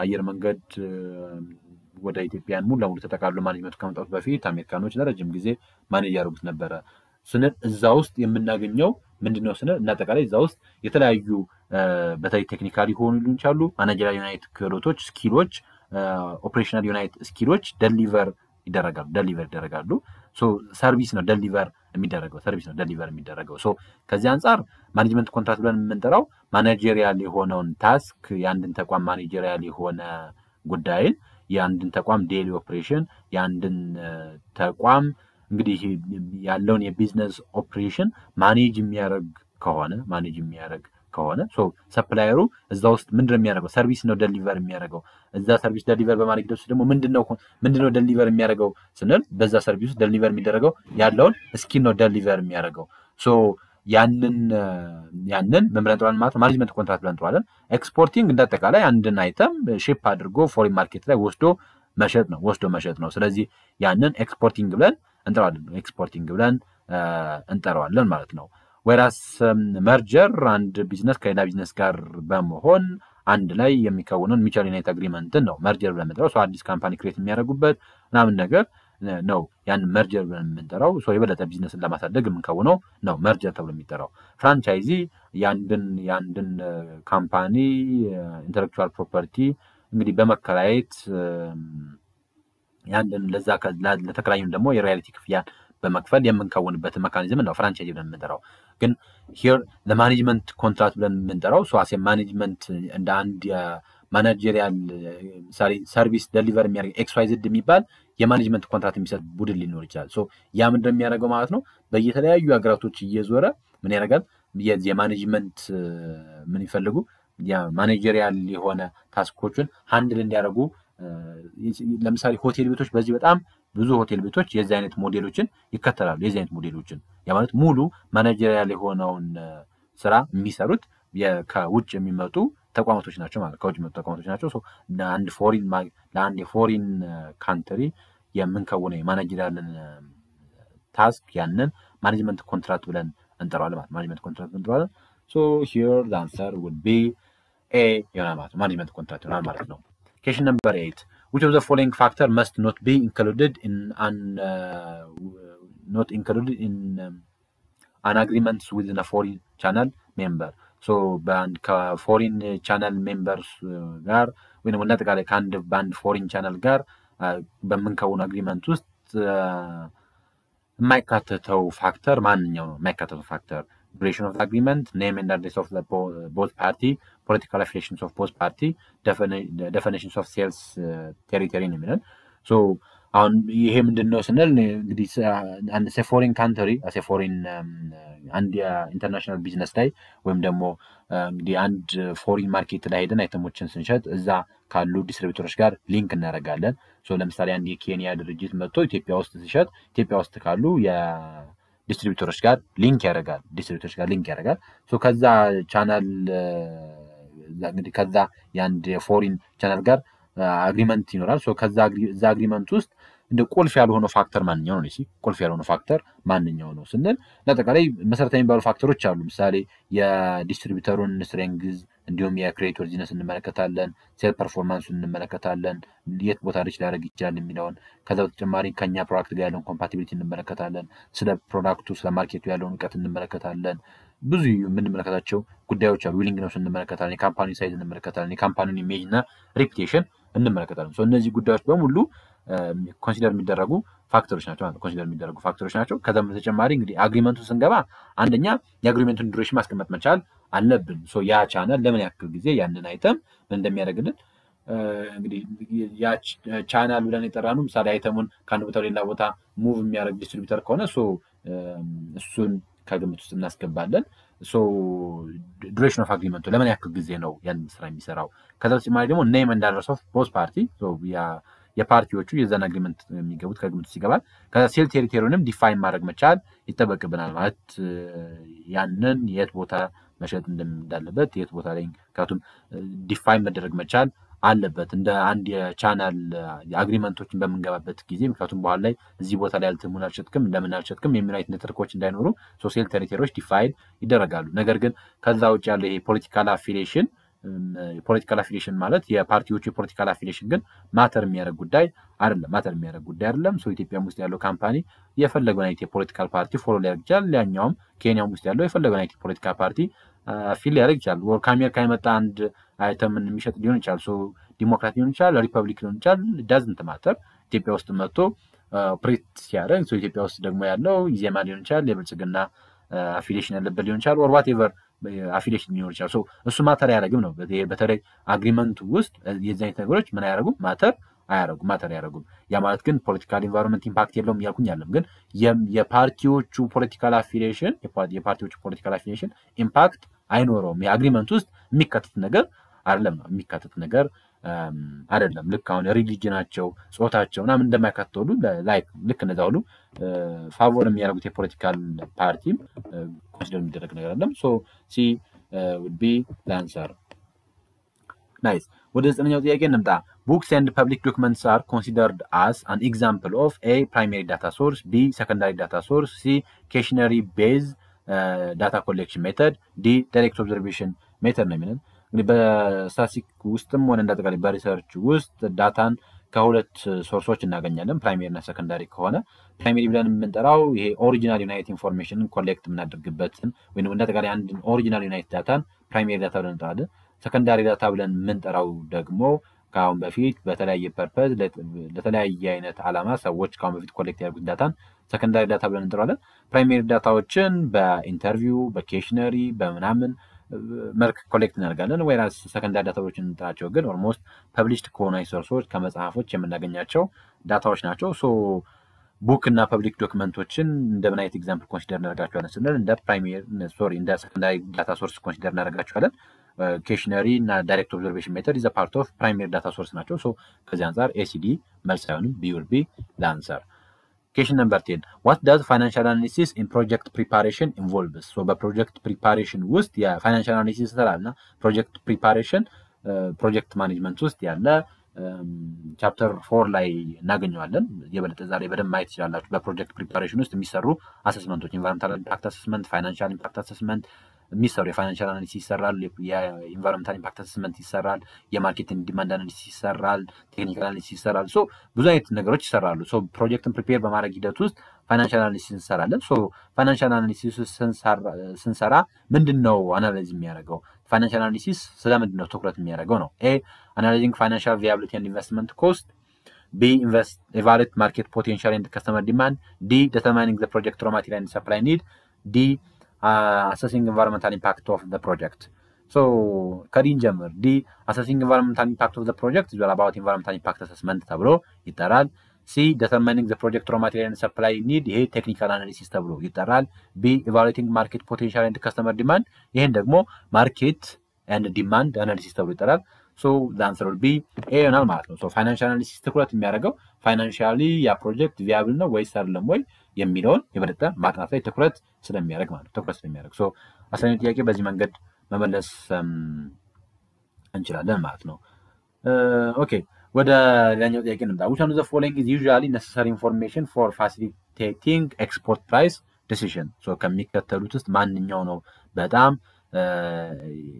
አየር መንገድ ወደ ኢትዮጵያን ሙሉ ለሙሉ ተጠቃሎ ማኔጅመንቱ ከመምጣቱ በፊት አሜሪካኖች ለረጅም ጊዜ ማኔጅ ያደርጉት ነበረ ስንል እዛ ውስጥ የምናገኘው ምንድነው ስንል እናጠቃላይ እዛ ውስጥ የተለያዩ በተለይ ቴክኒካሊ ሆኑ ሊሆን ይችላሉ ማናጀሪያል ዩናይት ክህሎቶች ስኪሎች ኦፕሬሽናል ዩናይት ስኪሎች ደሊቨር ይደረጋሉ። ሶ ሰርቪስ ነው ደሊቨር የሚደረገው። ሶ ከዚህ አንፃር ማኔጅመንት ኮንትራክት ብለን የምንጠራው ማኔጀሪያል የሆነውን ታስክ የአንድን ተቋም ማኔጀሪያል የሆነ ጉዳይን የአንድን ተቋም ዴይሊ ኦፕሬሽን የአንድን ተቋም እንግዲህ ያለውን የቢዝነስ ኦፕሬሽን ማኔጅ የሚያደርግ ከሆነ ሶ ሰፕላየሩ እዛ ውስጥ ምንድነው የሚያደርገው? ሰርቪስ ነው ደሊቨር የሚያደርገው። እዛ ሰርቪስ ደሊቨር በማድረግ ውስጥ ደግሞ ምንድነው ደሊቨር የሚያደርገው ስንል በዛ ሰርቪስ ውስጥ ደሊቨር የሚደረገው ያለውን ስኪል ነው ደሊቨር የሚያደርገው። ሶ ያንን መምረጥዋን ማለት ማኔጅመንት ኮንትራክት ብለን እንጠራዋለን። ኤክስፖርቲንግ እንዳጠቃላይ አንድን አይተም ሺፕ አድርጎ ፎሪን ማርኬት ላይ ወስዶ መሸጥ ነው። ስለዚህ ያንን ኤክስፖርቲንግ ብለን እንጠራዋለን ማለት ነው። ወራስ መርጀር አንድ ቢዝነስ ከሌላ ቢዝነስ ጋር በመሆን አንድ ላይ የሚከውነውን ሚቹዋል ዩናይት አግሪመንትን ነው መርጀር ብለን የምንጠራው። አዲስ ካምፓኒ ክሬት የሚያደርጉበት ምናምን ነገር ነው ያን መርጀር ብለን የምንጠራው ሶ የበለጠ ቢዝነስን ለማሳደግ የምንከውነው ነው መርጀር ተብሎ የሚጠራው። ፍራንቻይዚ ያንድን ካምፓኒ ኢንተሌክቹዋል ፕሮፐርቲ እንግዲህ በመከራየት ያንድን ለተከራዩን ደግሞ የሮያሊቲ ክፍያ በመክፈል የምንከውንበት ሜካኒዝም ነው ፍራንቻይዚ ብለን የምንጠራው። ግን ሂር ለማኔጅመንት ኮንትራክት ብለን የምንጠራው ሶ አሴ ማኔጅመንት እንደ አንድ ማናጀሪያል ምሳሌ ሰርቪስ ዴሊቨር የሚያደርግ XYZ የሚባል የማኔጅመንት ኮንትራክት የሚሰጥ ቡድን ሊኖር ይችላል። ሶ ያ ምንድነው የሚያደርገው ማለት ነው በየተለያዩ ሀገራቶች እየዞረ ምን ያደርጋል የማኔጅመንት ምን ይፈልጉ የማኔጀሪያል የሆነ ታስኮችን ሃንድል እንዲያደርጉ ለምሳሌ ሆቴል ቤቶች በዚህ በጣም ብዙ ሆቴል ቤቶች የዚህ አይነት ሞዴሎችን ይከተላሉ። የዚህ አይነት ሞዴሎችን ያ ማለት ሙሉ ማኔጀሪያል የሆነውን ስራ የሚሰሩት ከውጭ የሚመጡ ተቋማቶች ናቸው ማለት ከውጭ የሚመጡ ተቋማቶች ናቸው። ሶ ለአንድ የፎሪን ካንትሪ የምንከውነው የማኔጀሪያልን ታስክ ያንን ማኔጅመንት ኮንትራክት ብለን እንጠራዋለን ማለት ማኔጅመንት ኮንትራክት እንጠራዋለን። ሶ here the answer would be A ይሆናል ማለት ማኔጅመንት ኮንትራክት ይሆናል ማለት ነው። Question number 8. Which of the following factor must not be included in an agreement within a foreign channel member? So foreign channel members ጋር ወይ ደግሞ ለተቃለ ካንድ ባንድ foreign channel ጋር በመንከውን አግሪመንት ውስጥ የማይካተተው ፋክተር ማንኛው ነው? የማይካተተው ፋክተር duration of the agreement, name and address of the both party, political affiliations of both party, definitions of sales territory የሚለን ሶ አሁን ይሄ ምንድነው ስንል እንግዲህ አንድ ፎሪን ካንትሪ አሴ ፎሪን አንድ ኢንተርናሽናል ቢዝነስ ላይ ወይም ደግሞ እንግዲህ አንድ ፎሪን ማርኬት ላይ ሄደን አይተሞችን ስንሸጥ እዛ ካሉ ዲስትሪቢዩተሮች ጋር ሊንክ እናደርጋለን። ሶ ለምሳሌ አንድ የኬንያ ድርጅት መጥቶ ኢትዮጵያ ውስጥ ሲሸጥ ኢትዮጵያ ውስጥ ካሉ ዲስትሪቢዩተሮች ጋር ሊንክ ያደርጋል። ሶ ከዛ ቻናል እንግዲህ ከዛ ያንድ የፎሪን ቻናል ጋር አግሪመንት ይኖራል። ሶ ከዛ አግሪመንት ውስጥ እንደ ቁልፍ ያልሆነው ፋክተር ማንኛው ነው? ቁልፍ ያልሆነው ፋክተር ማንኛው ነው ስንል ለተቀላይ መሰረታዊ የሚባሉ ፋክተሮች አሉ። ምሳሌ የዲስትሪቢዩተሩን ስትሬንግዝ እንዲሁም የክሬዲቶር ቢዝነስ እንመለከታለን፣ ሴል ፐርፎርማንሱን እንመለከታለን፣ የት ቦታ ሪች ሊያደርግ ይችላል የሚለውን ከዛ በተጨማሪ ከኛ ፕሮዳክት ጋር ያለውን ኮምፓቲቢሊቲ እንመለከታለን፣ ስለ ፕሮዳክቱ ስለ ማርኬቱ ያለውን እውቀት እንመለከታለን። ብዙ የምንመለከታቸው ጉዳዮች አሉ። ዊሊንግነስ እንመለከታለን፣ የካምፓኒ ሳይዝ እንመለከታለን፣ የካምፓኒውን ኢሜጅ እና ሬፑቴሽን እንመለከታለን። ሶ እነዚህ ጉዳዮች በሙሉ ኮንሲደር የሚደረጉ ፋክተሮች ናቸው። ከዛም በተጨማሪ እንግዲህ አግሪመንቱ ስንገባ አንደኛ የአግሪመንቱን ዱሬሽን ማስቀመጥ መቻል አለብን። ሶ ያ ቻናል ለምን ያክል ጊዜ ያንን አይተም ምን እንደሚያደርግልን እንግዲህ ያ ቻናል ብለን የጠራነው ምሳሌ አይተሙን ከአንድ ቦታ ሌላ ቦታ ሙቭ የሚያደርግ ዲስትሪቢዩተር ከሆነ ሶ እሱን ከግምት ውስጥ እናስገባለን። ሶ ዱሬሽን ኦፍ አግሪመንቱ ለምን ያክል ጊዜ ነው ያን ስራ የሚሰራው። ከዛ በተጨማሪ ደግሞ ኔም ኤንድ አድረስ ኦፍ ቦዝ ፓርቲ ሶ የፓርቲዎቹ የዛን አግሪመንት የሚገቡት ከግምት ውስጥ ይገባል። ከዛ ሴል ቴሪቶሪውንም ዲፋይን ማድረግ መቻል ይጠበቅብናል። ማለት ያንን የት ቦታ መሸጥ እንዳለበት የት ቦታ ላይ ምክንያቱም ዲፋይን መደረግ መቻል አለበት እንደ አንድ የቻናል አግሪመንቶችን በመንገባበት ጊዜ ምክንያቱም በኋላ ላይ እዚህ ቦታ ላይ አልተሙን አልሸጥክም እንደምን አልሸጥክም የሚናይት ኔትወርኮች እንዳይኖሩ ሶሻል ቴሪቶሪዎች ዲፋይን ይደረጋሉ። ነገር ግን ከዛ ውጭ ያለ ይሄ ፖለቲካል አፊሊዬሽን ማለት የፓርቲዎቹ የፖለቲካል አፊሊዬሽን ግን ማተር የሚያደርግ ጉዳይ አይደለም። ሶ ኢትዮጵያም ውስጥ ያለው ካምፓኒ የፈለገውን አይነት የፖለቲካል ፓርቲ ፎሎ ሊያደርግ ይችላል። ያኛውም ኬንያም ውስጥ ያለው የፈለገውን አይነት የፖለቲካል ፓርቲ ፊል ሊያደርግ ይችላል። ወር ከአሜሪካ የመጣ አንድ አይተምን የሚሸጥ ሊሆን ይችላል። ሶ ዲሞክራት ሊሆን ይችላል፣ ሪፐብሊክ ሊሆን ይችላል። ዳዝንት ማተር ኢትዮጵያ ውስጥ መጥቶ ኦፕሬት ሲያደርግ ሶ ኢትዮጵያ ውስጥ ደግሞ ያለው ኢዜማ ሊሆን ይችላል፣ የብልጽግና አፊሊዬሽን ያለበት ሊሆን ይችላል፣ ኦር ዋትኤቨር አፊሊዬሽን ሊሆን ይችላል። ሶ እሱ ማተር አያደርግም ነው። በተለይ አግሪመንቱ ውስጥ የዚህ አይነት ነገሮች ምን አያደርጉም ማተር አያደርጉም። ያ ማለት ግን ፖለቲካል ኢንቫይሮንመንት ኢምፓክት የለውም እያልኩኝ አይደለም። ግን የፓርቲዎቹ ፖለቲካል አፊሊዬሽን ኢምፓክት አይኖረውም። የአግሪመንት ውስጥ የሚካተት ነገር አይደለም። ልክ አሁን ሪሊጅናቸው ጾታቸው ምናምን እንደማይካተት ሁሉ ልክ እነዛ ሁሉ ፋቮር የሚያደርጉት የፖለቲካል ፓርቲም ኮንሲደር የሚደረግ ነገር አይደለም። ሶ ሲ would be the answer. Nice. ወደ 9ኛው ጥያቄ እንምጣ። Books and public documents are considered as an example of A. primary data source, B. secondary data source, C. questionnaire based data collection method, D. direct observation method ነው የሚለው። እንግዲህ በስታቲስቲክ ውስጥም ሆነ እንዳጠቃላይ በሪሰርች ውስጥ ዳታን ከሁለት ሶርሶች እናገኛለን ፕራይሜሪ እና ሰከንዳሪ ከሆነ ፕራይሜሪ ብለን የምንጠራው ይሄ ኦሪጂናል ዩናይት ኢንፎርሜሽንን ኮሌክት የምናደርግበትን ወይም እንደተጋሪ አንድ ኦሪጂናል ዩናይት ዳታን ፕራይሜሪ ዳታ ብለን እንጠራለን ሰከንዳሪ ዳታ ብለን የምንጠራው ደግሞ ከአሁን በፊት በተለያየ ፐርፐዝ ለተለያየ አይነት ዓላማ ሰዎች ከአሁን በፊት ኮሌክት ያደርጉት ዳታን ሰከንዳሪ ዳታ ብለን እንጠራለን ፕራይሜሪ ዳታዎችን በኢንተርቪው በኬሽነሪ በምናምን መልክ ኮሌክት እናደርጋለን ወይራስ ሰከንዳሪ ዳታዎችን እንጠራቸው ግን ኦልሞስት ፐብሊሽድ ከሆኑ ሶርሶች ከመጽሐፎች የምናገኛቸው ዳታዎች ናቸው ሶ ቡክ እና ፐብሊክ ዶክመንቶችን እንደምን አይነት ኤግዛምፕል ኮንሲደር እናደርጋቸዋለን ስንል እንደ ፕራይሜሪ እንደ ሰከንዳሪ ዳታ ሶርስ ኮንሲደር እናደርጋቸዋለን ኬሽነሪ እና ዳይሬክት ኦብዘርቬሽን ሜተድ is a part of primary data source ናቸው ሶ ከዚህ አንፃር ACD መልስ አይሆንም B will be the answer question number 10 what does financial analysis in project preparation involves so በፕሮጀክት ፕሪፓሬሽን ውስጥ የፋይናንሻል አናሊሲስ ተላልና ፕሮጀክት ፕሪፓሬሽን ፕሮጀክት ማኔጅመንት ውስጥ ያለ ቻፕተር 4 ላይ እናገኘዋለን የበለጠ ዛሬ በደንብ ማየት ይችላልላችሁ በፕሮጀክት ፕሪፓሬሽን ውስጥ የሚሰሩ አሰስመንቶች ኢንቫይሮንመንታል ኢምፓክት አሰስመንት ፋይናንሻል ኢምፓክት አሰስመንት የሚሰሩ የፋይናንሻል አናሊሲስ ይሰራል የኢንቫይሮንመንታል ኢምፓክት አሰስመንት ይሰራል የማርኬቲንግ ዲማንድ አናሊሲስ ይሰራል ቴክኒካል አናሊሲስ ይሰራል ሶ ብዙ አይነት ነገሮች ይሰራሉ ሶ ፕሮጀክትን ፕሪፔር በማድረግ ሂደት ውስጥ ፋይናንሻል አናሊሲስ እንሰራለን ሶ ፋይናንሻል አናሊሲስ ስንሰራ ምንድነው አናላይዝ የሚያደርገው ፋይናንሻል አናሊሲስ ስለምንድነው ትኩረት የሚያደርገው ነው A analyzing financial viability and investment cost B evaluate market potential and customer demand D determining the project raw material and supply need D assessing environmental impact of the project so ከዲን ጀምር D assessing environmental impact of the project is all about environmental impact assessment ተብሎ ይጠራል C determining the project raw material and supply need ይሄ technical analysis ተብሎ ይጠራል B evaluating market potential and customer demand ይሄን ደግሞ market and demand analysis ተብሎ ይጠራል so the answer will be A ይሆናል ማለት ነው so financial analysis ትኩረት የሚያደርገው financially ያ ፕሮጀክት viable ነው ወይስ አይደለም ወይ የሚለውን የበለጠ ማጥናት ላይ ትኩረት ስለሚያደርግ ማለት ነው ትኩረት ስለሚያደርግ so አስረኛው ጥያቄ በዚህ መንገድ መመለስ እንችላለን ማለት ነው ኦኬ ወደ ሌላኛው ጥያቄ እንምጣ which one of the following is usually necessary information for facilitating export price decision so ከሚከተሉት ውስጥ ማንኛው ነው በጣም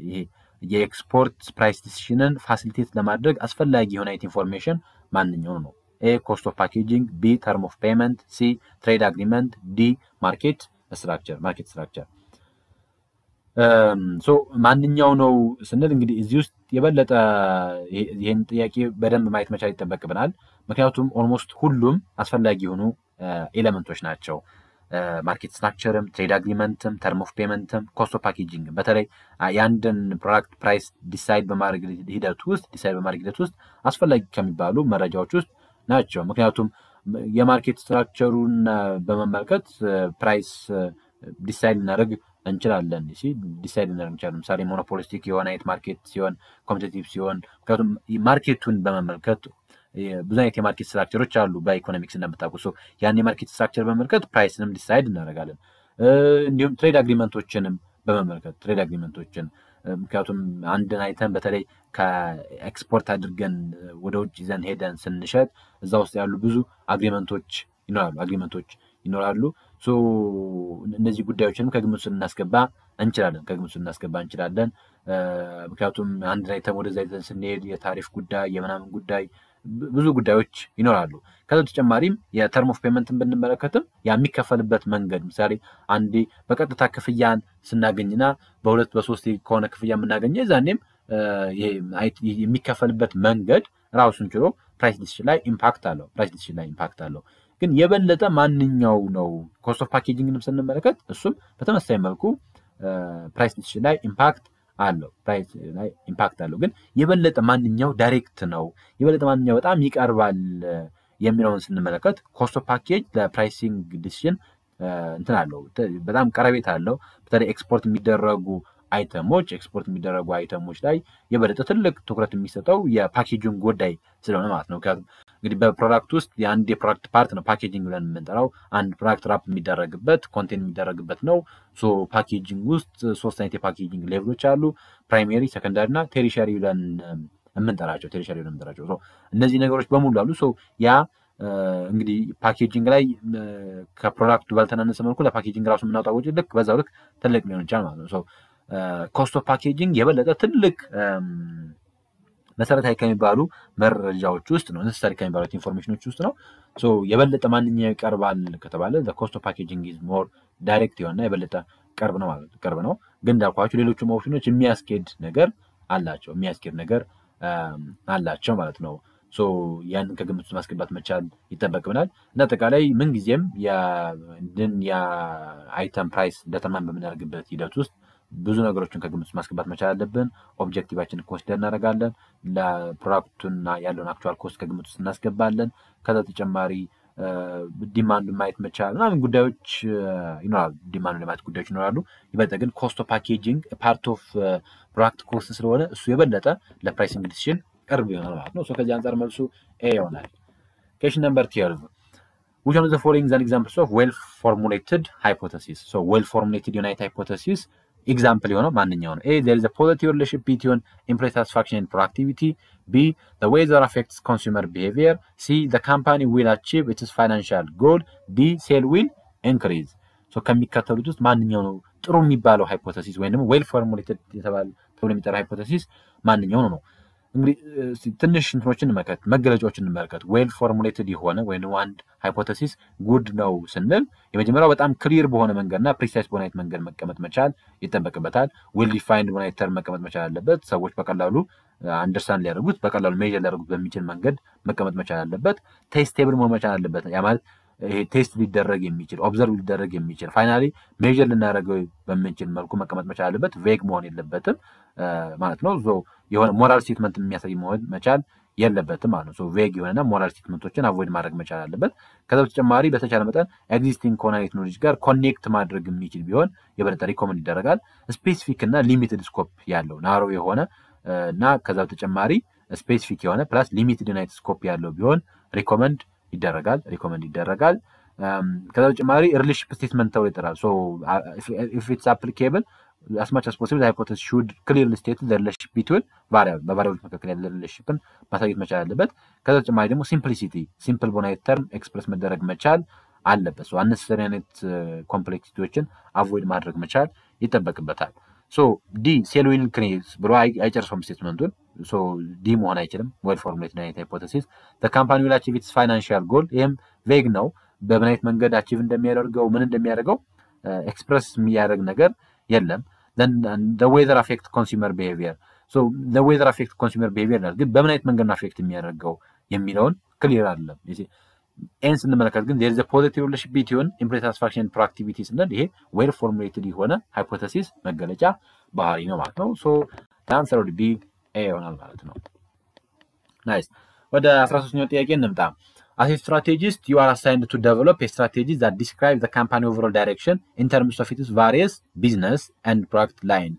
ይሄ የኤክስፖርት ፕራይስ ዲሲዥንን ፋሲሊቴት ለማድረግ አስፈላጊ የሆነ ኢንፎርሜሽን ማንኛው ነው A cost of packaging B term of payment C trade agreement D market structure so ማንኛው ነው ስንል እንግዲህ እዚህ ውስጥ የበለጠ ይሄን ጥያቄ በደንብ ማየት መቻል ይተበቅብናል ምክንያቱም ኦልሞስት ሁሉም አስፈላጊ የሆኑ ኤሌመንቶች ናቸው ማርኬት ስትራክቸርም ትሬድ አግሪመንትም ተርም ኦፍ ፔመንትም ኮስት ኦፍ ፓኬጂንግ በተለይ ያንድን ፕሮዳክት ፕራይስ ዲሳይድ በማድረግ ሂደት ውስጥ አስፈላጊ ከሚባሉ መረጃዎች ውስጥ ናቸው ምክንያቱም የማርኬት ስትራክቸሩን በመመልከት ፕራይስ ዲሳይድ እናደርግ እንችላለን ዲሳይድ እናደርግ እንችላለን ለምሳሌ ሞኖፖሊስቲክ የሆነ አይነት ማርኬት ሲሆን ኮምፒቲቲቭ ሲሆን ምክንያቱም ማርኬቱን በመመልከት ብዙ አይነት የማርኬት ስትራክቸሮች አሉ በኢኮኖሚክስ እንደምታውቁት ያን የማርኬት ስትራክቸር በመመልከት ፕራይስንም ዲሳይድ እናደርጋለን እንዲሁም ትሬድ አግሪመንቶችንም በመመልከት ትሬድ አግሪመንቶችን ምክንያቱም አንድን አይተም በተለይ ከኤክስፖርት አድርገን ወደ ውጭ ይዘን ሄደን ስንሸጥ እዛ ውስጥ ያሉ ብዙ አግሪመንቶች ይኖራሉ ሶ እነዚህ ጉዳዮችንም ከግምት እናስገባ እንችላለን ምክንያቱም አንድ አይተም ወደዛ ይዘን ስንሄድ የታሪፍ ጉዳይ የምናምን ጉዳይ ብዙ ጉዳዮች ይኖራሉ ከዛ ተጨማሪም የተርም ኦፍ ፔመንትን ብንመለከትም የሚከፈልበት መንገድ ምሳሌ አንዴ በቀጥታ ክፍያን ስናገኝና በሁለት በሶስት ከሆነ ክፍያ የምናገኘው ዛኔም ይሄ የሚከፈልበት መንገድ ራሱን ችሎ ፕራይስ ዲሲዥን ላይ ኢምፓክት አለው ግን የበለጠ ማንኛው ነው ኮስት ኦፍ ፓኬጂንግንም ስንመለከት እሱም በተመሳሳይ መልኩ ፕራይስ ዲሲዥን ላይ ኢምፓክት አለው ግን የበለጠ ማንኛው ዳይሬክት ነው የበለጠ ማንኛው በጣም ይቀርባል የሚለውን ስንመለከት ኮስት ኦፍ ፓኬጅ ለፕራይሲንግ ዲሲዥን እንትን አለው በጣም ቀረቤታ አለው በተለይ ኤክስፖርት የሚደረጉ አይተሞች ላይ የበለጠ ትልቅ ትኩረት የሚሰጠው የፓኬጂንግ ጉዳይ ስለሆነ ማለት ነው እንግዲህ በፕሮዳክት ውስጥ የአንድ የፕሮዳክት ፓርት ነው ፓኬጂንግ ብለን የምንጠራው አንድ ፕሮዳክት ራፕ የሚደረግበት ኮንቴንት የሚደረግበት ነው ሶ ፓኬጂንግ ውስጥ ሶስት አይነት የፓኬጂንግ ሌቭሎች አሉ ፕራይሜሪ ሰከንዳሪ እና ቴሪሸሪ ብለን የምንጠራቸው ሶ እነዚህ ነገሮች በሙሉ አሉ ሶ ያ እንግዲህ ፓኬጂንግ ላይ ከፕሮዳክቱ ባልተናነሰ መልኩ ለፓኬጂንግ ራሱ የምናወጣው ወጪ ልክ በዛው ልክ ትልቅ ሊሆን ይችላል ማለት ነው ሶ ኮስት ኦፍ ፓኬጂንግ የበለጠ ትልቅ መሰረታዊ ከሚባሉ መረጃዎች ውስጥ ነው necessary ከሚባሉት ኢንፎርሜሽኖች ውስጥ ነው ሶ የበለጠ ማንኛው ይቀርባል ከተባለ the cost of packaging is more direct የሆነ የበለጠ ቅርብ ነው ማለት ቅርብ ነው ግን እንዳልኳችሁ ሌሎችም ኦፕሽኖች የሚያስኬድ ነገር አላቸው ማለት ነው ሶ ያንን ከግምት ውስጥ ማስገባት መቻል ይጠበቅብናል እና አጠቃላይ ምን ጊዜም የአይተም ፕራይስ ዲተርማይን በምናደርግበት ሂደት ውስጥ ብዙ ነገሮችን ከግምት ውስጥ ማስገባት መቻል አለብን ኦብጀክቲቫችንን ኮንሲደር እናደርጋለን ለፕሮዳክቱና ያለውን አክቹዋል ኮስት ከግምት ውስጥ እናስገባለን ከዛ ተጨማሪ ዲማንድ ማየት መቻል ምናምን ጉዳዮች ይኖራሉ ዲማንድ ለማየት ጉዳዮች ይኖራሉ ይበልጥ ግን ኮስት ኦፍ ፓኬጂንግ ፓርት ኦፍ ፕሮዳክት ኮስት ስለሆነ እሱ የበለጠ ለፕራይሲንግ ዲሲዥን ቅርብ ይሆናል ማለት ነው ሶ ከዚህ አንፃር መልሱ ኤ ይሆናል question number 12 which one of the following is an example of well formulated hypothesis so well formulated unit hypothesis example የሆነው ማንኛው ነው a there is a positive relationship between employee satisfaction and productivity b the weather affects consumer behavior c the company will achieve its financial goal d sale will increase so ከሚከተሉት ውስጥ ማንኛው ነው ጥሩ የሚባለው ሃይፖቴሲስ ወይንም well formulated የተባለው ተብሎ የሚጠራ ሃይፖቴሲስ ማንኛው ነው እንግዲህ ትንሽ እንትኖችን እንመልከት መገለጫዎችን እንመልከት well formulated የሆነ ወይንም አንድ ሃይፖቴሲስ ጉድ ነው ስንል የመጀመሪያው በጣም ክሊር በሆነ መንገድና ፕሪሳይዝ በሆነ መንገድ መቀመጥ መቻል ይጠበቅበታል well defined በሆነ ተርም መቀመጥ መቻል አለበት ሰዎች በቀላሉ አንደርስታንድ ሊያደርጉት በቀላሉ ሜጀር ሊያደርጉት በሚችል መንገድ መቀመጥ መቻል አለበት ቴስቴብል መሆን መቻል አለበት ያ ማለት ይሄ ቴስት ሊደረግ የሚችል ኦብዘርቭ ሊደረግ የሚችል ፋይናሊ ሜጀር ልናደርገው በሚችል መልኩ መቀመጥ መቻል አለበት ቬግ መሆን የለበትም ማለት ነው ሶ የሆነ ሞራል ስቴትመንት የሚያሳይ መሆን መቻል የለበትም ማለት ነው ሶ ቬግ የሆነና ሞራል ስቴትመንቶችን አቮይድ ማድረግ መቻል አለበት ከዛ በተጨማሪ በተቻለ መጠን ኤግዚስቲንግ ኮናይት ኖሌጅ ጋር ኮኔክት ማድረግ የሚችል ቢሆን የበለጠ ሪኮመንድ ይደረጋል ስፔሲፊክ እና ሊሚትድ ስኮፕ ያለው ናሮ የሆነ እና ከዛ በተጨማሪ ስፔሲፊክ የሆነ ፕላስ ሊሚትድ ናይት ስኮፕ ያለው ቢሆን ሪኮመንድ ይደረጋል ከዛ በተጨማሪ ሪሌሽንሺፕ ስቴትመንት ተብሎ ይጠራል ሶ if it's applicable as much as possible the hypothesis should clearly state the relationship between variables መካከል ያለ ሪሌሽንሺፕን ማሳየት መቻል አለበት ከዛ በተጨማሪ ደግሞ simplicity simple በሆነ ተርም ኤክስፕረስ መደረግ መቻል አለበት ሶ unnecessary አይነት ኮምፕሌክሲቲዎችን አቮይድ ማድረግ መቻል ይጠበቅበታል ሶ ዲ ሴል ዊል ኢንክሪዝ ብሎ አይጨርሰውም ስቴትመንቱን ሶ ዲ መሆን አይችልም well formulated አይነት ሃይፖቴሲስ the company will achieve its financial goal ይሄም ቬግ ነው በምን አይነት መንገድ አቺቭ እንደሚያደርገው ምን እንደሚያደርገው ኤክስፕረስ የሚያደርግ ነገር የለም then the weather affect consumer behavior so the weather affect consumer behavior ግን በምን አይነት መንገድ ነው አፌክት የሚያደርገው የሚለውን ክሊር አይደለም ኤንስ እንመለከት ግን there is a positive relationship between employee satisfaction and productivity ስንል ይሄ well formulated የሆነ ሃይፖቴሲስ መገለጫ ባህሪ ነው ማለት ነው so the answer would be a ይሆናል ማለት ነው ናይስ ወደ 13ኛው ጥያቄ እንምጣ As a strategist, you are assigned to develop a strategy that describes the company overall direction in terms of its various business and product line.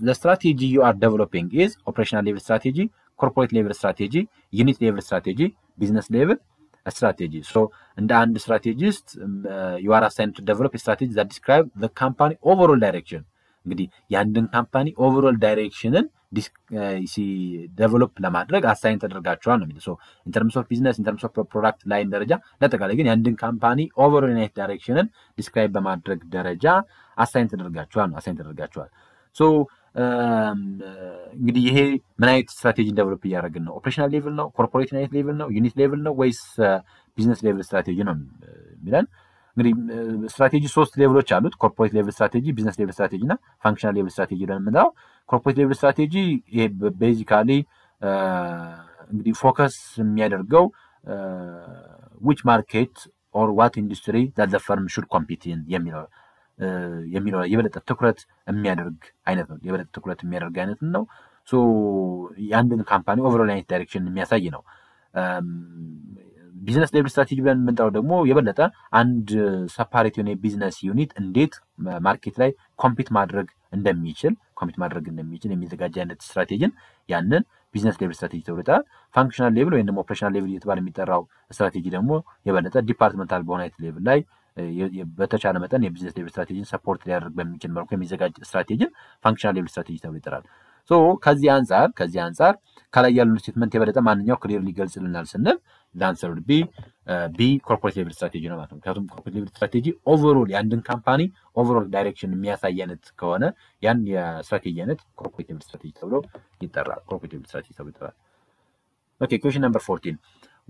The strategy you are developing is operational level strategy, corporate level strategy, unit level strategy, business level strategy. So, in the end strategist, you are assigned to develop a strategy that describes the company overall direction. እንግዲህ ያንድን ካምፓኒ ኦቨርኦል ዳይሬክሽንን ዴቨሎፕ ለማድረግ አሳይን ተደርጋቸዋል ነው የሚለው ሶ ኢን ተርምስ ኦፍ ቢዝነስ ኢን ተርምስ ኦፍ ፕሮዳክት ላይን ደረጃ ለተቃላይ ግን ያንድን ካምፓኒ ኦቨርኦል ዳይሬክሽንን ዲስክራይብ በማድረግ ደረጃ አሳይን ተደርጋቸዋል ሶ እንግዲህ ይሄ ምን አይነት ስትራቴጂ ዴቨሎፕ እያደረግን ነው ኦፕሬሽናል ሌቭል ነው ኮርፖሬት ሌቭል ነው ዩኒት ሌቭል ነው ወይስ ቢዝነስ ሌቭል ስትራቴጂ ነው የሚለን እንግዲህ ስትራቴጂ ሶስት ሌቭሎች አሉት ኮርፖሬት ሌቭል ስትራቴጂ ቢዝነስ ሌቭል ስትራቴጂ እና ፋንክሽናል ሌቭል ስትራቴጂ ለምንለው ኮርፖሬት ሌቭል ስትራቴጂ ቤዚካሊ እንግዲህ ፎከስ የሚያደርገው which market or what industry that the firm should compete in የሚለው የበለጠ ትኩረት የሚያደርግ አይነት ነው ሶ ያንድን ካምፓኒ ኦቨርኦል አይነት ዳይሬክሽን የሚያሳይ ነው ቢዝነስ ሌቭል ስትራቴጂ ብለን የምንጠራው ደግሞ የበለጠ አንድ ሰፓሬት የሆነ ቢዝነስ ዩኒት እንዴት ማርኬት ላይ ኮምፒት ማድረግ እንደሚችል የሚዘጋጅ አይነት ስትራቴጂን ያንን ቢዝነስ ሌቭል ስትራቴጂ ተብሎ ይጠራል ፋንክሽናል ሌቭል ወይንም ኦፕሬሽናል ሌቭል እየተባለ የሚጠራው ስትራቴጂ ደግሞ የበለጠ ዲፓርትመንታል በሆነ ሌቭል ላይ በተቻለ መጠን የቢዝነስ ሌቭል ስትራቴጂን ሰፖርት ሊያደርግ በሚችል መልኩ የሚዘጋጅ ስትራቴጂን ፋንክሽናል ሌቭል ስትራቴጂ ተብሎ ይጠራል ሶ ከዚህ አንፃር ከላይ ያሉን ስቴትመንት የበለጠ ማንኛው ክሊር ሊገልጽልናል ስንል the answer would be B, corporate level strategy ነው ማለት ነው። ምክንያቱም corporate level strategy overall የአንድን ካምፓኒ overall direction የሚያሳይ አይነት ከሆነ ያን የስትራቴጂ አይነት corporate level strategy ተብሎ ይጠራል። corporate level strategy ተብሎ ይጠራል። Okay, question number 14.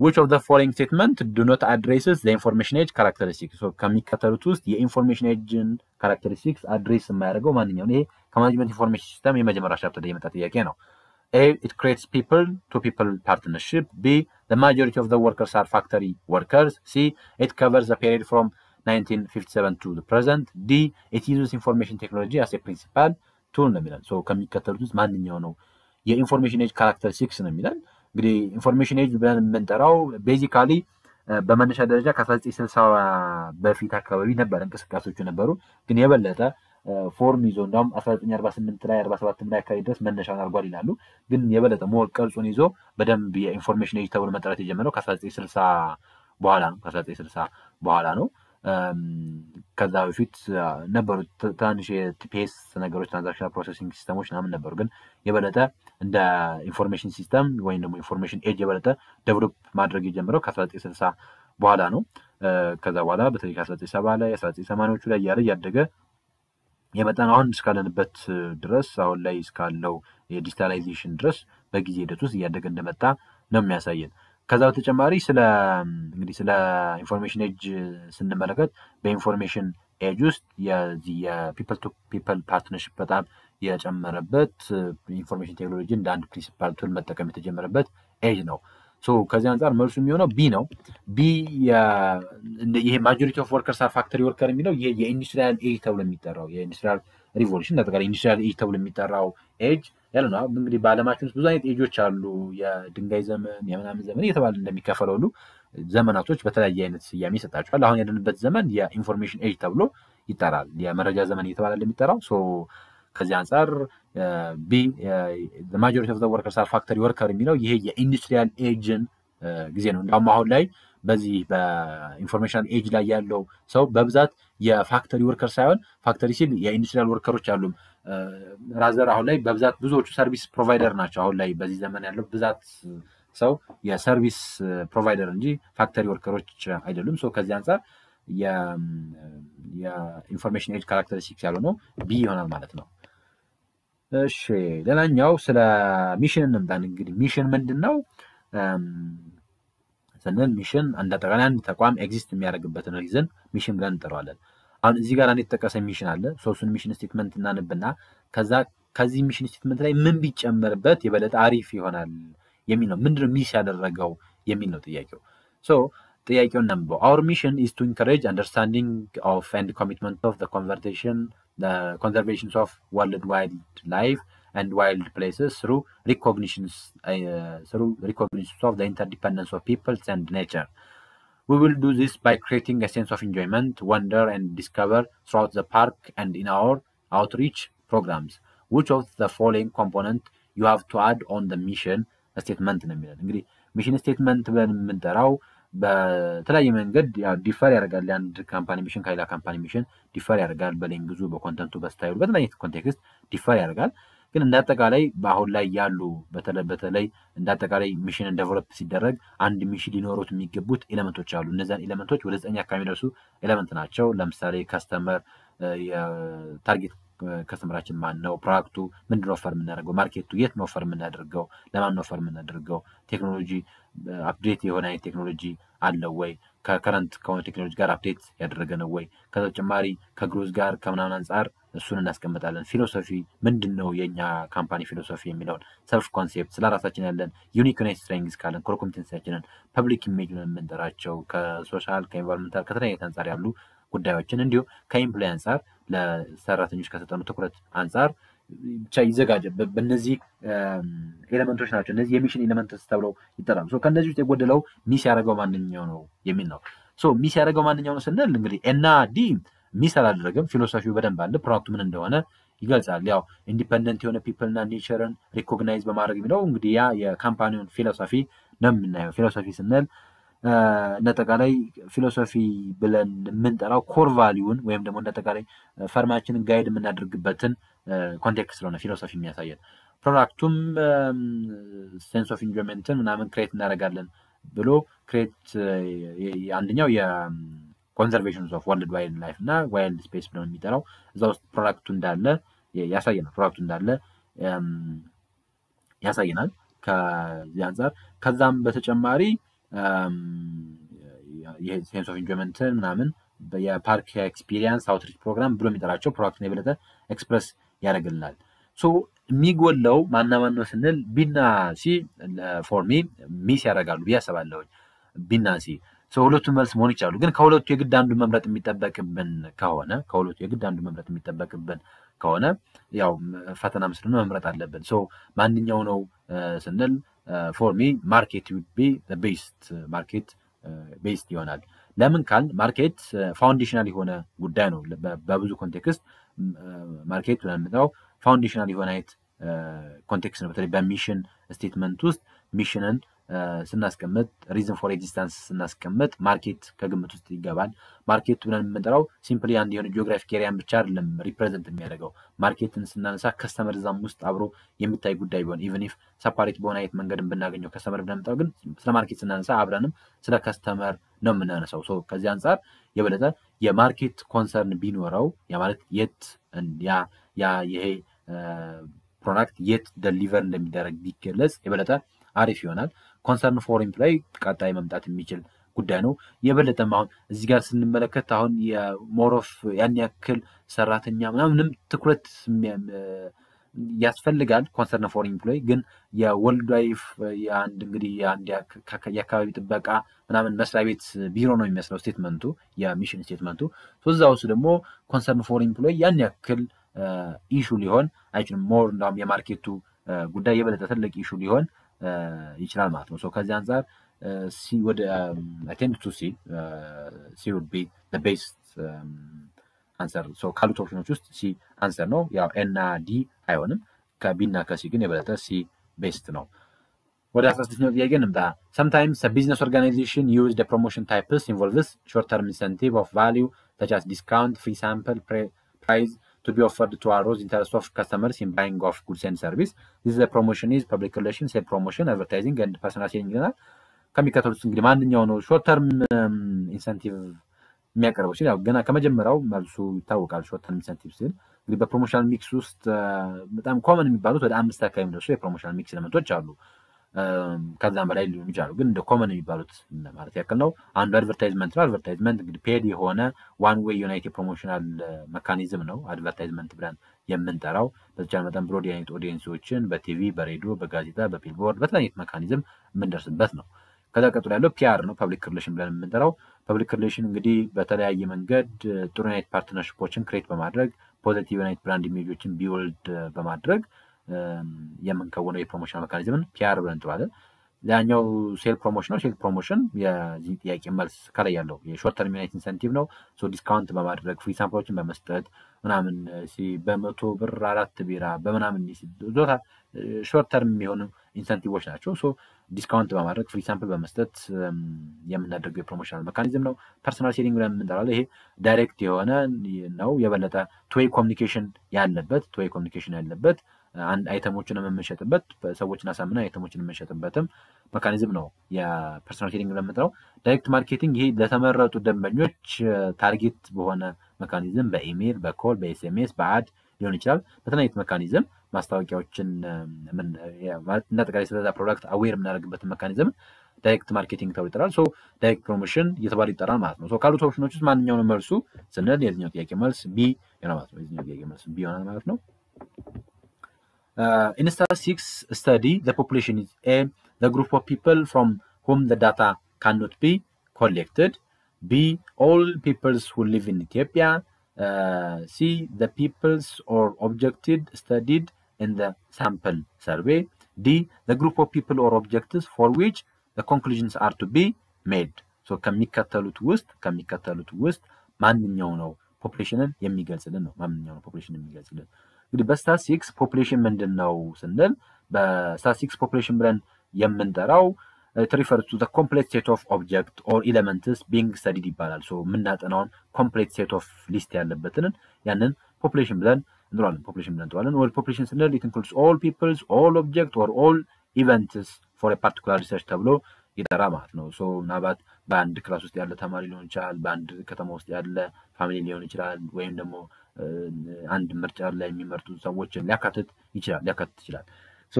Which of the following statement do not addresses the information age characteristics? So ከሚከተሉት ውስጥ የኢንፎርሜሽን ኤጅን characteristics address የማያደርገው ማንኛው ነው? ይሄ ከማኔጅመንት ኢንፎርሜሽን ሲስተም የመጀመሪያ ቻፕተር ላይ የመጣ ጥያቄ ነው። A, it creates people to people partnership. B, the majority of the workers are factory workers. C, it covers the period from 1957 to the present. D, it uses information technology as a principal tool ነው የሚላል። So ከሚከተሉት ውስጥ ማንኛው ነው የኢንፎርሜሽን ኤጅ characteristics ነው የሚላል። እንግዲህ ኢንፎርሜሽን ኤጅ ብለን የምንጠራው ቤዚካሊ በመነሻ ደረጃ ከ1960 በፊት አካባቢ ነበር እንቅስቃሴዎቹ ነበሩ፣ ግን የበለጠ ፎርም ይዞ እንደውም 1948 ላይ 47 ላይ አካባቢ ድረስ መነሻውን አድርጓል ይላሉ። ግን የበለጠ ሞር ቅርጹን ይዞ በደንብ የኢንፎርሜሽን ኤጅ ተብሎ መጠራት የጀመረው ከ1960 በኋላ ነው። ከ1960 በኋላ ነው። ከዛ በፊት ነበሩ ትናንሽ የቲፒኤስ ነገሮች ትራንዛክሽናል ፕሮሰሲንግ ሲስተሞች ምናምን ነበሩ፣ ግን የበለጠ እንደ ኢንፎርሜሽን ሲስተም ወይም ደግሞ ኢንፎርሜሽን ኤጅ የበለጠ ዴቨሎፕ ማድረግ የጀመረው ከ1960 በኋላ ነው። ከዛ በኋላ በተለይ ከ1970 ላይ 1980ዎቹ ላይ ያደገ የመጣን አሁን እስካለንበት ድረስ አሁን ላይ እስካለው የዲጂታላይዜሽን ድረስ በጊዜ ሂደት ውስጥ እያደገ እንደመጣ ነው የሚያሳየን። ከዛ በተጨማሪ ስለ ኢንፎርሜሽን ኤጅ ስንመለከት በኢንፎርሜሽን ኤጅ ውስጥ የፒፕል ቱ ፒፕል ፓርትነርሺፕ በጣም የጨመረበት ኢንፎርሜሽን ቴክኖሎጂ እንደ አንድ ፕሪንሲፓል ቱል መጠቀም የተጀመረበት ኤጅ ነው። ሶ ከዚህ አንፃር መልሱ የሚሆነው ቢ ነው። ቢ ይሄ ማጆሪቲ ኦፍ ወርከርስ አር ፋክተሪ ወርከር የሚለው ይሄ የኢንዱስትሪያል ኤጅ ተብሎ የሚጠራው የኢንዱስትሪያል ሪቮሉሽን አጠቃላይ ኢንዱስትሪያል ኤጅ ተብሎ የሚጠራው ኤጅ ያለ ነው። እንግዲህ በዓለማችን ውስጥ ብዙ አይነት ኤጆች አሉ። የድንጋይ ዘመን፣ የምናምን ዘመን እየተባለ እንደሚከፈለው ሁሉ ዘመናቶች በተለያየ አይነት ስያሜ ይሰጣቸዋል። አሁን ያለንበት ዘመን የኢንፎርሜሽን ኤጅ ተብሎ ይጠራል። የመረጃ ዘመን እየተባለ እንደሚጠራው ሶ ከዚህ አንፃር ቢ the majority of the workers are factory worker የሚለው ይሄ የኢንዱስትሪያል ኤጅን ጊዜ ነው። እንደውም አሁን ላይ በዚህ በኢንፎርሜሽን ኤጅ ላይ ያለው ሰው በብዛት የፋክተሪ ወርከር ሳይሆን ፋክተሪ ሲል የኢንዱስትሪያል ወርከሮች አሉ። ራዘር አሁን ላይ በብዛት ብዙዎቹ ሰርቪስ ፕሮቫይደር ናቸው። አሁን ላይ በዚህ ዘመን ያለው ብዛት ሰው የሰርቪስ ፕሮቫይደር እንጂ ፋክተሪ ወርከሮች አይደሉም። ሶ ከዚህ አንፃር የኢንፎርሜሽን ኤጅ ካራክተሪስቲክስ ያለው ነው ቢ ይሆናል ማለት ነው። እሺ ሌላኛው ስለ ሚሽን እንምጣ። እንግዲህ ሚሽን ምንድነው ስንል ሚሽን አጠቃላይ አንድ ተቋም ኤግዚስት የሚያደርግበትን ሪዝን ሚሽን ብለን እንጠራዋለን። አሁን እዚህ ጋር አንድ የተጠቀሰ ሚሽን አለ። ሶስቱን ሚሽን ስቴትመንት እናንብና ከዚህ ሚሽን ስቴትመንት ላይ ምን ቢጨመርበት የበለጠ አሪፍ ይሆናል የሚል ነው። ምንድነው ሚስ ያደረገው የሚል ነው ጥያቄው። ሶ ጥያቄውን እናንብበው። our mission is to encourage understanding of and commitment of the conservations of worldwide life and wild places through recognitions of the interdependence of peoples and nature. We will do this by creating a sense of enjoyment, wonder, and discover throughout the park and in our outreach programs. Which of the following component you have to add on the mission statement ነው የሚለው። እንግዲህ ሚሽን ስቴትመንት ብለን የምንጠራው በተለያየ መንገድ ዲፈር ያደርጋል። አንድ ካምፓኒ ሚሽን ከሌላ ካምፓኒ ሚሽን ዲፈር ያደርጋል። በሌንግዙ፣ በኮንተንቱ፣ በስታይሉ በተለያየ ኮንቴክስት ዲፈር ያደርጋል። ግን እንዳጠቃላይ በአሁን ላይ ያሉ በተለይ እንዳጠቃላይ ሚሽንን ዴቨሎፕ ሲደረግ አንድ ሚሽን ሊኖሩት የሚገቡት ኤሌመንቶች አሉ። እነዛን ኤሌመንቶች ወደ 9 አካባቢ የሚደርሱ ኤሌመንት ናቸው። ለምሳሌ ከስተመር፣ የታርጌት ከስተመራችን ማን ነው፣ ፕሮዳክቱ ምንድን ነው ኦፈር የምናደርገው፣ ማርኬቱ የት ነው ኦፈር የምናደርገው፣ ለማን ነው ኦፈር የምናደርገው፣ ቴክኖሎጂ አፕዴት የሆነ አይነት ቴክኖሎጂ አለው ወይ፣ ከከረንት ከሆነ ቴክኖሎጂ ጋር አፕዴት ያደረገ ነው ወይ፣ ከተጨማሪ ከግሮዝ ጋር ከምናምን አንጻር እሱን እናስቀምጣለን። ፊሎሶፊ ምንድነው የኛ ካምፓኒ ፊሎሶፊ የሚለውን ሰልፍ ኮንሴፕት፣ ስለራሳችን ያለን ዩኒክ ዩናይት ስትሬንግስ ካለን ኮር ኮምፒተንሲያችንን፣ ፐብሊክ ኢሜጅ የምንጠራቸው ከሶሻል ከኤንቫይሮንመንታል ከተለያየ አንጻር ያሉ ጉዳዮችን እንዲሁ ከኢምፕሎይ አንጻር ለሰራተኞች ከሰጠኑ ትኩረት አንጻር ብቻ ይዘጋጀ። በእነዚህ ኤሌመንቶች ናቸው እነዚህ የሚሽን ኤሌመንትስ ተብለው ይጠራሉ። ሶ ከነዚህ ውስጥ የጎደለው ሚስ ያደረገው ማንኛው ነው የሚል ነው። ሶ ሚስ ያደረገው ማንኛው ነው ስንል እንግዲህ እና ዲ ሚስ አላደረገም። ፊሎሶፊው በደንብ አለ። ፕሮዳክቱ ምን እንደሆነ ይገልጻል። ያው ኢንዲፔንደንት የሆነ ፒፕል እና ኔቸርን ሪኮግናይዝ በማድረግ የሚለው እንግዲህ ያ የካምፓኒውን ፊሎሶፊ ነው የምናየው። ፊሎሶፊ ስንል እንደጠቃላይ ፊሎሶፊ ብለን የምንጠራው ኮር ቫሊዩን ወይም ደግሞ እንደጠቃላይ ፈርማችንን ጋይድ የምናደርግበትን ኮንቴክስት ስለሆነ ፊሎሶፊ የሚያሳየን። ፕሮዳክቱም ሴንስ ኦፍ ኢንጆይመንትን ምናምን ክሬት እናደርጋለን ብሎ ክሬት አንደኛው የኮንዘርቬሽን ኦፍ ወርልድ ዋይልድ ላይፍ እና ዋይልድ ስፔስ ብለን የሚጠራው እዛ ውስጥ ፕሮዳክቱ እንዳለ ያሳየናል። ፕሮዳክቱ እንዳለ ያሳየናል ከዚህ አንፃር። ከዛም በተጨማሪ ይሄ ሴንስ ኦፍ ኢንጆይመንትን ምናምን የፓርክ ኤክስፒሪየንስ አውትሪች ፕሮግራም ብሎ የሚጠራቸው ፕሮዳክትን የበለጠ ኤክስፕረስ ያደርግልናል። ሶ የሚጎለው ማናማን ነው ስንል ቢና ሲ ፎር ሚ ሚስ ያደርጋሉ ብዬ አስባለሁ። ቢና ሲ ሁለቱም መልስ መሆን ይችላሉ፣ ግን ከሁለቱ የግድ አንዱ መምረጥ የሚጠበቅብን ከሆነ ያው ፈተና መስሎ መምረጥ አለብን። ሶ ማንኛው ነው ስንል ፎር ሚ ማርኬት would be the best ቤስት ይሆናል። ለምን ካል ማርኬት ፋውንዴሽናል የሆነ ጉዳይ ነው። በብዙ ኮንቴክስት ማርኬት ብለን የምንጠራው ፋውንዴሽናል የሆነ አይነት ኮንቴክስት ነው። በተለይ በሚሽን ስቴትመንት ውስጥ ሚሽንን ስናስቀምጥ ሪዝን ፎር ኤግዚስተንስ ስናስቀምጥ ማርኬት ከግምት ውስጥ ይገባል። ማርኬት ብለን የምንጠራው ሲምፕሊ አንድ የሆነ ጂኦግራፊክ ኤሪያን ብቻ አይደለም ሪፕሬዘንት የሚያደርገው። ማርኬትን ስናነሳ ከስተመር ዛም ውስጥ አብሮ የሚታይ ጉዳይ ቢሆን ኢቭን ኢፍ ሰፓሬት በሆነ አይነት መንገድን ብናገኘው ከስተመር ብለን የምንጠራው ግን ስለ ማርኬት ስናነሳ አብረንም ስለ ከስተመር ነው የምናነሳው። ሶ ከዚህ አንፃር የበለጠ የማርኬት ኮንሰርን ቢኖረው ማለት የት ይሄ ፕሮዳክት የት ደሊቨር እንደሚደረግ ቢገለጽ የበለጠ አሪፍ ይሆናል። ኮንሰርን ፎር ኤምፕሎይ ቀጣይ መምጣት የሚችል ጉዳይ ነው። የበለጠ አሁን እዚህ ጋር ስንመለከት አሁን የሞሮፍ ያን ያክል ሰራተኛ ምናምንም ትኩረት ያስፈልጋል ኮንሰርን ፎር ኤምፕሎይ ግን የወርልድ ዋይፍ የአንድ እንግዲህ የአካባቢ ጥበቃ ምናምን መስሪያ ቤት ቢሮ ነው የሚመስለው ስቴትመንቱ የሚሽን ስቴትመንቱ። እዛ ውስጥ ደግሞ ኮንሰርን ፎር ኤምፕሎይ ያን ያክል ኢሹ ሊሆን አይችልም። ሞር እንዳውም የማርኬቱ ጉዳይ የበለጠ ትልቅ ኢሹ ሊሆን ይችላል ማለት ነው። ሶ ከዚህ አንፃር ሲ ወደ I tend to see C would be the best answer። ሶ ካሉት ኦፕሽኖች ውስጥ ሲ አንሰር ነው። ያው ኤ እና ዲ አይሆንም። ከቢና ከሲ ግን የበለጠ ሲ ቤስት ነው። ወደ 16ኛው ጥያቄ እንምጣ። sometimes a business organization use the promotion types involves short term incentive of value such as discount, free sample, price to be offered to arouse interest of customers in buying of goods and service. This is the promotion is public relations, sales promotion, advertising and personal selling ይላል። ከሚከተሉት እንግዲህ ማንኛው ነው ሾርት ተርም ኢንሰንቲቭ የሚያቀርበው ሲል ያው ገና ከመጀመሪያው መልሱ ይታወቃል። ሾርት ተርም ኢንሰንቲቭ ሲል እንግዲህ በፕሮሞሽናል ሚክስ ውስጥ በጣም ኮመን የሚባሉት ወደ 5 አካባቢ የሚደርሱ የፕሮሞሽናል ሚክስ ኤሌመንቶች አሉ። ከዛም በላይ ሊሆኑ ይችላሉ፣ ግን እንደ ኮመን የሚባሉት ማለት ያክል ነው። አንዱ አድቨርታይዝመንት ነው። አድቨርታይዝመንት እንግዲህ ፔድ የሆነ ዋን ዌይ ዩናይት የፕሮሞሽናል መካኒዝም ነው አድቨርታይዝመንት ብለን የምንጠራው። በተቻለ መጠን ብሮድ ዩናይት ኦዲየንሶችን በቲቪ፣ በሬዲዮ፣ በጋዜጣ፣ በቢልቦርድ በተለያየ መካኒዝም የምንደርስበት ነው። ከዛ ቀጥሎ ያለው ፒአር ነው፣ ፐብሊክ ሪሌሽን ብለን የምንጠራው። ፐብሊክ ሪሌሽን እንግዲህ በተለያየ መንገድ ጥሩ ዩናይት ፓርትነርሺፖችን ክሬት በማድረግ ፖዚቲቭ ዩናይት ብራንድ ኢሜጆችን ቢውልድ በማድረግ የምንከውነው የፕሮሞሽን መካኒዝምን ፒአር ብለን እንጠራለን። ሌላኛው ሴል ፕሮሞሽን ነው። ሴል ፕሮሞሽን የዚህ ጥያቄ መልስ ከላይ ያለው የሾርት ተርም ዩናይት ኢንሰንቲቭ ነው። ሶ ዲስካውንት በማድረግ ፍሪ ሳምፕሎችን በመስጠት ምናምን በ100 ብር 4 ቢራ በምናምን ዞታ ሾርት ተርም የሚሆኑ ኢንሰንቲቮች ናቸው። ሶ ዲስካውንት በማድረግ ፍሪ ሳምፕል በመስጠት የምናደርገው የፕሮሞሽናል መካኒዝም ነው። ፐርሰናል ሴሊንግ ብለን የምንጠራው ይሄ ዳይሬክት የሆነ ነው። የበለጠ ቱዌይ ኮሚኒኬሽን ያለበት አንድ አይተሞችን የምንሸጥበት ሰዎችን አሳምና አይተሞችን የምንሸጥበትም መካኒዝም ነው የፐርሰናል ሴሊንግ ብለን የምንጠራው። ዳይሬክት ማርኬቲንግ ይሄ ለተመረጡ ደንበኞች ታርጌት በሆነ መካኒዝም በኢሜል፣ በኮል፣ በኤስኤምኤስ፣ በአድ ሊሆን ይችላል። በተለያየ መካኒዝም ማስታወቂያዎችን ማለት እንደተቀራይ ስለዛ ፕሮዳክት አዌር የምናደርግበትን መካኒዝም ዳይሬክት ማርኬቲንግ ተብሎ ይጠራል። ሶ ዳይሬክት ፕሮሞሽን እየተባለ ይጠራል ማለት ነው። ሶ ካሉት ኦፕሽኖች ውስጥ ማንኛው ነው መልሱ ስንል የዚህኛው ጥያቄ መልስ ቢ ይሆናል ማለት ነው። የዚህኛው ጥያቄ መልስ ቢ ይሆናል ማለት ነው። In statistics study, the population is A, the group of people from whom the data cannot be collected. B, all peoples who live in Ethiopia. C, the peoples or objected studied in the sample survey. D, the group of people or objectives for which the conclusions are to be made. So ከሚከተሉት ውስጥ ማንኛው ነው ፖፑሌሽንን የሚገልጽልን ነው። ማንኛው ነው ፖፑሌሽንን የሚገልጽልን? እንግዲህ በስታቲስቲክስ ፖፑሌሽን ምንድነው ስንል በስታቲስቲክስ ፖፑሌሽን ብለን የምንጠራው it refers to the complete set of objects or elements being studied ይባላል። ሶ የምናጠናውን complete set of list ያለበትን ያንን ፖፑሌሽን ብለን እንጠራለን። or population ስንል it includes all peoples, all objects or all events for a particular research ተብሎ ይጠራ ማለት ነው። ሶ ምናልባት በአንድ ክላስ ውስጥ ያለ ተማሪ ሊሆን ይችላል፣ በአንድ ከተማ ውስጥ ያለ ፋሚሊ ሊሆን ይችላል፣ ወይም ደግሞ አንድ ምርጫ ላይ የሚመርጡ ሰዎችን ሊያካትት ይችላል። ሶ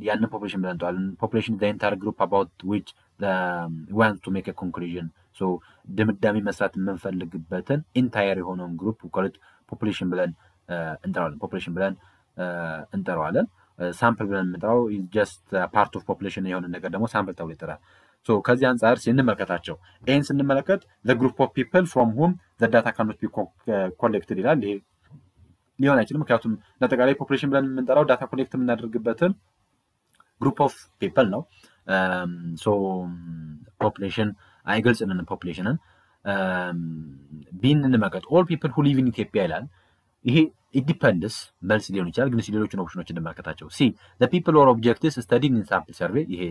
ያንን ፖፑሌሽን ብለን እንጠራዋለን። ፖፑሌሽን is the entire group about which want to make a conclusion. ሶ ድምዳሜ መስራት የምንፈልግበትን ኢንታየር የሆነውን ግሩፕ ፖፑሌሽን ብለን እንጠራዋለን። ሳምፕል ብለን የምንጠራው ጀስት ፓርት ኦፍ ፖፑሌሽን የሆነ ነገር ደግሞ ሳምፕል ተብሎ ይጠራል። ሶ ከዚህ አንጻር ስንመለከታቸው ይህን ስንመለከት the group of people from whom the data cannot be collected ይላል። ይሄ ሊሆን አይችልም፣ ምክንያቱም ለአጠቃላይ ፖፑሌሽን ብለን የምንጠራው ዳታ ኮሌክት የምናደርግበትን ግሩፕ ኦፍ ፒፕል ነው። ሶ ፖፑሌሽን አይገልጽልን። ፖፑሌሽንን ቢን እንመልከት all people who live in ኢትዮጵያ ይላል። ይሄ ኢንዲፔንደንስ መልስ ሊሆን ይችላል፣ ግን ሌሎችን ኦፕሽኖች እንመልከታቸው። ሲ the people or objectives studied in sample survey ይሄ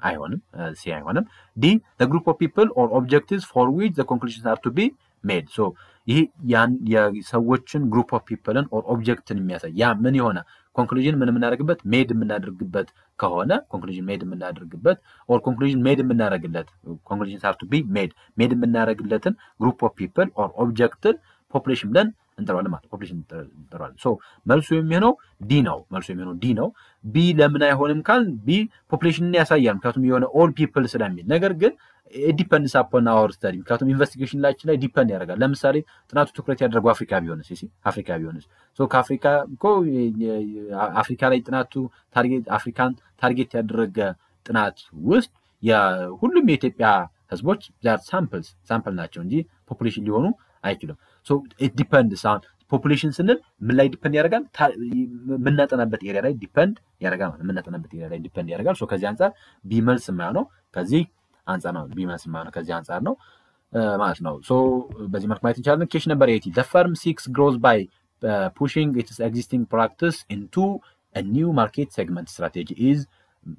አይሆንም፣ ሲ አይሆንም። ዲ the group of people or objectives for which the conclusions are to be made. ሶ ይሄ የሰዎችን ግሩፕ ኦፍ ፒፕልን ኦር ኦብጀክትን የሚያሳይ ያ ምን የሆነ ኮንክሉዥን ምን የምናደርግበት ሜድ የምናደርግበት ከሆነ ኮንክሉዥን ሜድ የምናደርግበት ኦር ኮንክሉዥን ሜድ የምናደርግለት ኮንክሉዥንስ አር ቱ ቢ ሜድ የምናደርግለትን ግሩፕ ኦፍ ፒፕል ኦር ኦብጀክትን ፖፑሌሽን ብለን እንጠራዋለን ማለት ፖፑሌሽን እንጠራዋለን። ሶ መልሱ የሚሆነው ዲ ነው። ቢ ለምን አይሆንም ካል ቢ ፖፑሌሽንን ያሳያል፣ ምክንያቱም የሆነ ኦል ፒፕል ስለሚል። ነገር ግን ዲፔንድስ አፖን አወር ስተዲ፣ ምክንያቱም ኢንቨስቲጌሽን ላይ ዲፔንድ ያደርጋል። ለምሳሌ ጥናቱ ትኩረት ያደረገው አፍሪካ ቢሆንስ ሶ ከአፍሪካ እኮ አፍሪካ ላይ ጥናቱ አፍሪካን ታርጌት ያደረገ ጥናት ውስጥ ሁሉም የኢትዮጵያ ህዝቦች ሳምፕል ናቸው እንጂ ፖፑሌሽን ሊሆኑ አይችሉም። ሶ ኢት ዲፔንድስ አን ፖፑሌሽን ስንል ምን ላይ ዲፔንድ ያደርጋል? የምናጠናበት ኤሪያ ላይ ዲፔንድ ያደርጋል። ሶ ከዚህ አንጻር ቢመልስ የማይሆነው ከዚህ አንጻር ነው። ከዚህ አንጻር ነው ማለት ነው። ሶ በዚህ መልኩ ማየት እንችላለን። ኬሽን ነምበር 80 the firm seeks growth by pushing its existing practice into a new market segment strategy is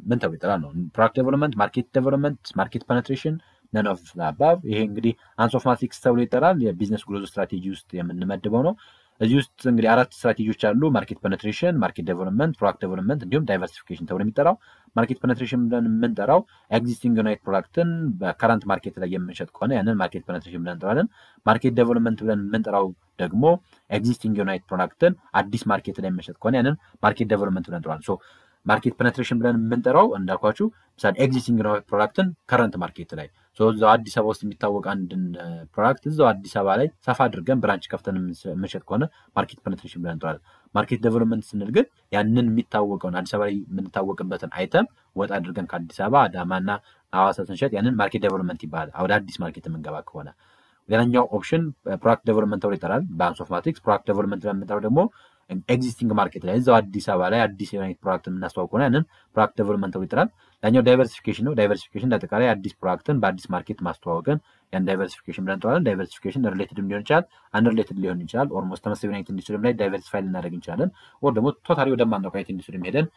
ምን ተብሎ ይጠራል ነው? ፕሮዳክት ዴቨሎፕመንት፣ ማርኬት ዴቨሎፕመንት፣ ማርኬት ፔኔትሬሽን፣ ነን ኦፍ አባቭ። ይሄ እንግዲህ አንስ ኦፍ ማትሪክስ ተብሎ ይጠራል። የቢዝነስ ግሮዝ ስትራቴጂ ውስጥ የምንመድበው ነው። እዚህ ውስጥ እንግዲህ 4 ስትራቴጂዎች አሉ። ማርኬት ፔኔትሬሽን፣ ማርኬት ዴቨሎፕመንት፣ ፕሮዳክት ዴቨሎፕመንት እንዲሁም ዳይቨርሲፊኬሽን ተብሎ የሚጠራው። ማርኬት ፔኔትሬሽን ብለን የምንጠራው ኤግዚስቲንግ ዩናይት ፕሮዳክትን በከረንት ማርኬት ላይ የምንሸጥ ከሆነ ያንን ማርኬት ፔኔትሬሽን ብለን እንጠራለን። ማርኬት ዴቨሎፕመንት ብለን የምንጠራው ደግሞ ኤግዚስቲንግ ዩናይት ፕሮዳክትን አዲስ ማርኬት ላይ የምንሸጥ ከሆነ ያንን ማርኬት ዴቨሎፕመንት ብለን እንጠራለን። ሶ ማርኬት ፔኔትሬሽን ብለን የምንጠራው እንዳልኳችሁ ምሳሌ ኤግዚስቲንግ ዩናይት ፕሮዳክትን ከረንት ማርኬት ላይ እዛው አዲስ አበባ ውስጥ የሚታወቅ አንድን ፕሮዳክት እዛው አዲስ አበባ ላይ ሰፋ አድርገን ብራንች ከፍተን የምንሸጥ ከሆነ ማርኬት ፔኔትሬሽን ብለን እንጠራለን። ማርኬት ዴቨሎፕመንት ስንል ግን ያንን የሚታወቀውን አዲስ አበባ ላይ የምንታወቅበትን አይተም ወጣ አድርገን ከአዲስ አበባ አዳማና ሐዋሳ ስንሸጥ ያንን ማርኬት ዴቨሎፕመንት ይባላል። ወደ አዲስ ማርኬት የምንገባ ከሆነ ሌላኛው ኦፕሽን ፕሮዳክት ዴቨሎፕመንት ተብሎ ይጠራል። በአንስ ኦፍ ማትሪክስ ፕሮዳክት ዴቨሎፕመንት ብለን የምንጠራው ደግሞ ኤግዚስቲንግ ማርኬት ላይ እዛው አዲስ አበባ ላይ አዲስ ዩናይት ፕሮዳክት የምናስተዋውቅ ከሆነ ያንን ፕሮዳክት ዴቨሎፕመንት ተብሎ ይጠራል። ላኛው ዳይቨርሲፊኬሽን ነው። ዳይቨርሲፊኬሽን ለአጠቃላይ አዲስ ፕሮዳክትን በአዲስ ማርኬት ማስተዋወቅን ያን ዳይቨርሲፊኬሽን ብለን እንጠራለን። ዳይቨርሲፊኬሽን ሪሌትድም ሊሆን ይችላል፣ አንሪሌትድ ሊሆን ይችላል። ኦልሞስት ተመሳሳይ ዩናይት ኢንዱስትሪም ላይ ዳይቨርሲፋይ ልናደርግ እንችላለን። ወር ደግሞ ቶታሊ ወደማናውቀው ዩናይት ኢንዱስትሪም ሄደን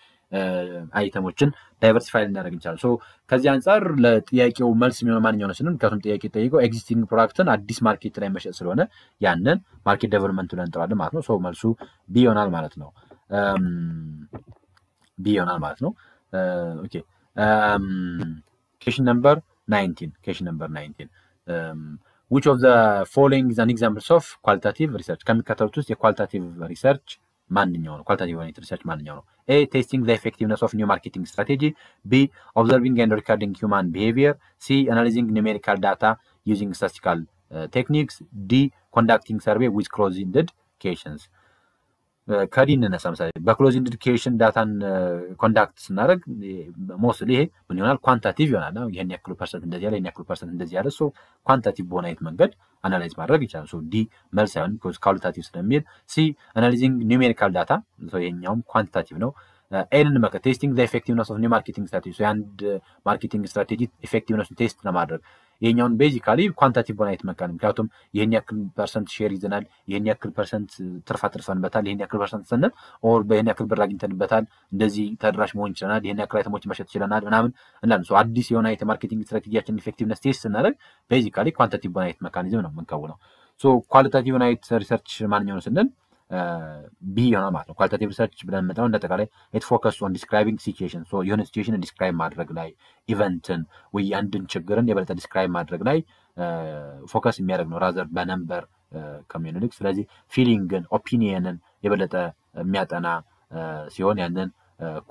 አይተሞችን ዳይቨርሲፋይ ልናደርግ እንችላለን። ሶ ከዚህ አንጻር ለጥያቄው መልስ የሚሆነው ማንኛው ነው ስንል ምክንያቱም ጥያቄ ጠይቀው ኤግዚስቲንግ ፕሮዳክትን አዲስ ማርኬት ላይ መሸጥ ስለሆነ ያንን ማርኬት ዴቨሎፕመንት ብለን እንጠራለን ማለት ነው። ሶ መልሱ ቢ ይሆናል ማለት ነው። ኦኬ question number 19 which of the following is an examples of qualitative research? ከሚከተሉት ውስጥ የኳሊታቲቭ ሪሰርች ማንኛው ነው? ኳሊታቲቭ ሪሰርች ማንኛው ነው? A testing the effectiveness of new marketing strategy, B observing and recording human behavior, C analyzing numerical data using statistical techniques, D conducting survey with closed-ended questions. ከዲን ነሳ ምሳሌ በክሎዝ ኢንዲኬሽን ዳታን ኮንዳክት ስናደርግ ሞስትሊ ይሄ ምን ይሆናል? ኳንታቲቭ ይሆናል። ይሄን ያክል ፐርሰንት እንደዚህ ያለ ይሄን ያክል ፐርሰንት እንደዚህ ያለ ሶ ኳንታቲቭ በሆነ አይነት መንገድ አናላይዝ ማድረግ ይቻላል። ሶ ዲ መልስ አይሆንም ቢኮዝ ኳሊታቲቭ ስለሚል። ሲ አናላይዚንግ ኒውሜሪካል ዳታ ሶ ይሄኛውም ኳንቲታቲቭ ነው። ኤንን መከ ቴስቲንግ ዘ ኢፌክቲቭነስ ኦፍ ኒው ማርኬቲንግ ስትራቴጂ ሶ አንድ ማርኬቲንግ ስትራቴጂ ኢፌክቲቭነሱን ቴስት ለማድረግ ይሄኛውን ቤዚካሊ ኳንቲታቲቭ በሆነ አይነት መካን ምክንያቱም ይሄን ያክል ፐርሰንት ሼር ይዘናል፣ ይሄን ያክል ፐርሰንት ትርፍ አትርፈንበታል፣ ይሄን ያክል ፐርሰንት ስንል ኦር በይሄን ያክል ብር አግኝተንበታል፣ እንደዚህ ተደራሽ መሆን ይችላል፣ ይሄን ያክል አይተሞች መሸጥ ይችላል ምናምን እንላለን። ሶ አዲስ የሆነ አይነት ማርኬቲንግ ስትራቴጂያችን ኢፌክቲቭነስ ቴስት ስናደርግ ቤዚካሊ ኳንቲታቲቭ በሆነ አይነት ሜካኒዝም ነው የምንከውነው። ሶ ኳሊታቲቭ አይነት ሪሰርች ማንኛው ነው ስንል ቢ ይሆናል ማለት ነው። ኳሊታቲቭ ሪሰርች ብለን የምንጠራው እንደጠቃላይ ኢት ፎከስ ኦን ዲስክራይቢንግ ሲቹዌሽን ሶ የሆነ ሲቹዌሽን ዲስክራይብ ማድረግ ላይ ኢቨንትን ወይ አንድን ችግርን የበለጠ ዲስክራይብ ማድረግ ላይ ፎከስ የሚያደርግ ነው ራዘር በነምበር ኮሚዩኒቲ። ስለዚህ ፊሊንግን ኦፒኒየንን የበለጠ የሚያጠና ሲሆን ያንን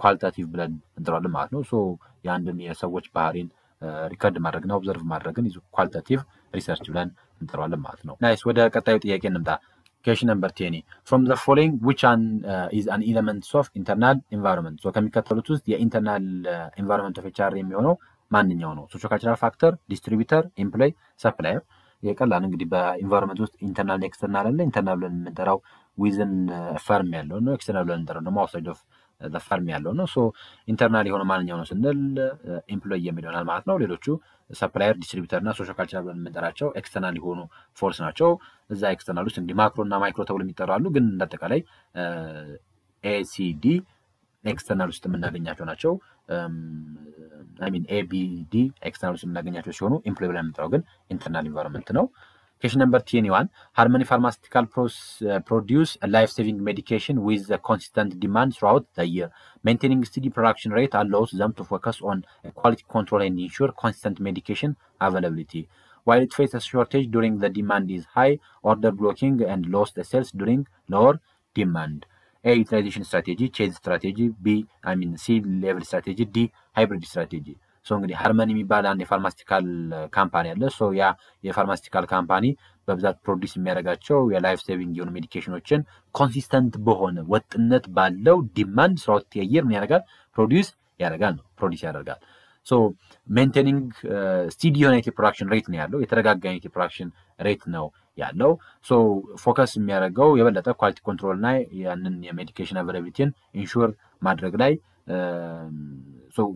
ኳሊታቲቭ ብለን እንጠራዋለን ማለት ነው። ሶ የአንድን የሰዎች ባህሪን ሪከርድ ማድረግና ኦብዘርቭ ማድረግን ኳሊታቲቭ ሪሰርች ብለን እንጠራዋለን ማለት ነው። ናይስ። ወደ ቀጣዩ ጥያቄ እንምጣ። Question number 10. From the following, which one is an element of internal environment? So ከሚከተሉት ውስጥ የኢንተርናል environment of HR የሚሆነው ማንኛው ነው? ሶሺዮ-ካልቸራል ፋክተር፣ ዲስትሪቢዩተር፣ ኤምፕሎይ፣ ሰፕላየር። የቀላል እንግዲህ በኢንቫይሮንመንት ውስጥ ኢንተርናል እና ኤክስተርናል አለ። ኢንተርናል ብለን የምንጠራው ዊዝን ፈርም ያለው ነው። ኤክስተርናል ብለን የምንጠራው ደግሞ አውትሳይድ ኦፍ ዘ ፈርም ያለው ነው። ሶ ኢንተርናል የሆነ ማንኛው ነው ስንል ኤምፕሎይ የሚል ይሆናል ማለት ነው። ሌሎቹ ሰፕላየር፣ ዲስትሪቢዩተር እና ሶሺዮ-ካልቸራል ብለን የምንጠራቸው ኤክስተርናል የሆኑ ፎርስ ናቸው። እዛ ኤክስተርናል ውስጥ እንግዲህ ማክሮ እና ማይክሮ ተብሎ የሚጠራሉ፣ ግን እንዳጠቃላይ ኤሲዲ ኤክስተርናል ውስጥ የምናገኛቸው ናቸው። ኤቢዲ ኤክስተርናል ውስጥ የምናገኛቸው ሲሆኑ ኤምፕሎይ ብለን የምንጠራው ግን ኢንተርናል ኢንቫይሮንመንት ነው። Question number 21. Harmony Pharmaceutical produce a life-saving medication with a consistent demand throughout the year. Maintaining steady production rate allows them to focus on quality control and ensure consistent medication availability. While it faces a shortage during the demand is high, order blocking and lost sales during lower demand. A. Utilization strategy, chase strategy. C. Level strategy. D. Hybrid strategy. ሶ እንግዲህ ሃርመኒ የሚባል አንድ የፋርማሲቲካል ካምፓኒ አለ። ሶ ያ የፋርማሲቲካል ካምፓኒ በብዛት ፕሮዲስ የሚያደርጋቸው የላይፍ ሴቪንግ የሆኑ ሜዲኬሽኖችን ኮንሲስተንት በሆነ ወጥነት ባለው ዲማንድ ስራውት የየር ምን ያደርጋል? ፕሮዲስ ያደርጋል። ሶ ሜንቴኒንግ ስቲዲ የሆነ የፕሮዳክሽን ሬት ነው ያለው፣ የተረጋጋ የፕሮዳክሽን ሬት ነው ያለው። ሶ ፎከስ የሚያደርገው የበለጠ ኳሊቲ ኮንትሮል እና ያንን የሜዲኬሽን አቬላቢሊቲን ኢንሹር ማድረግ ላይ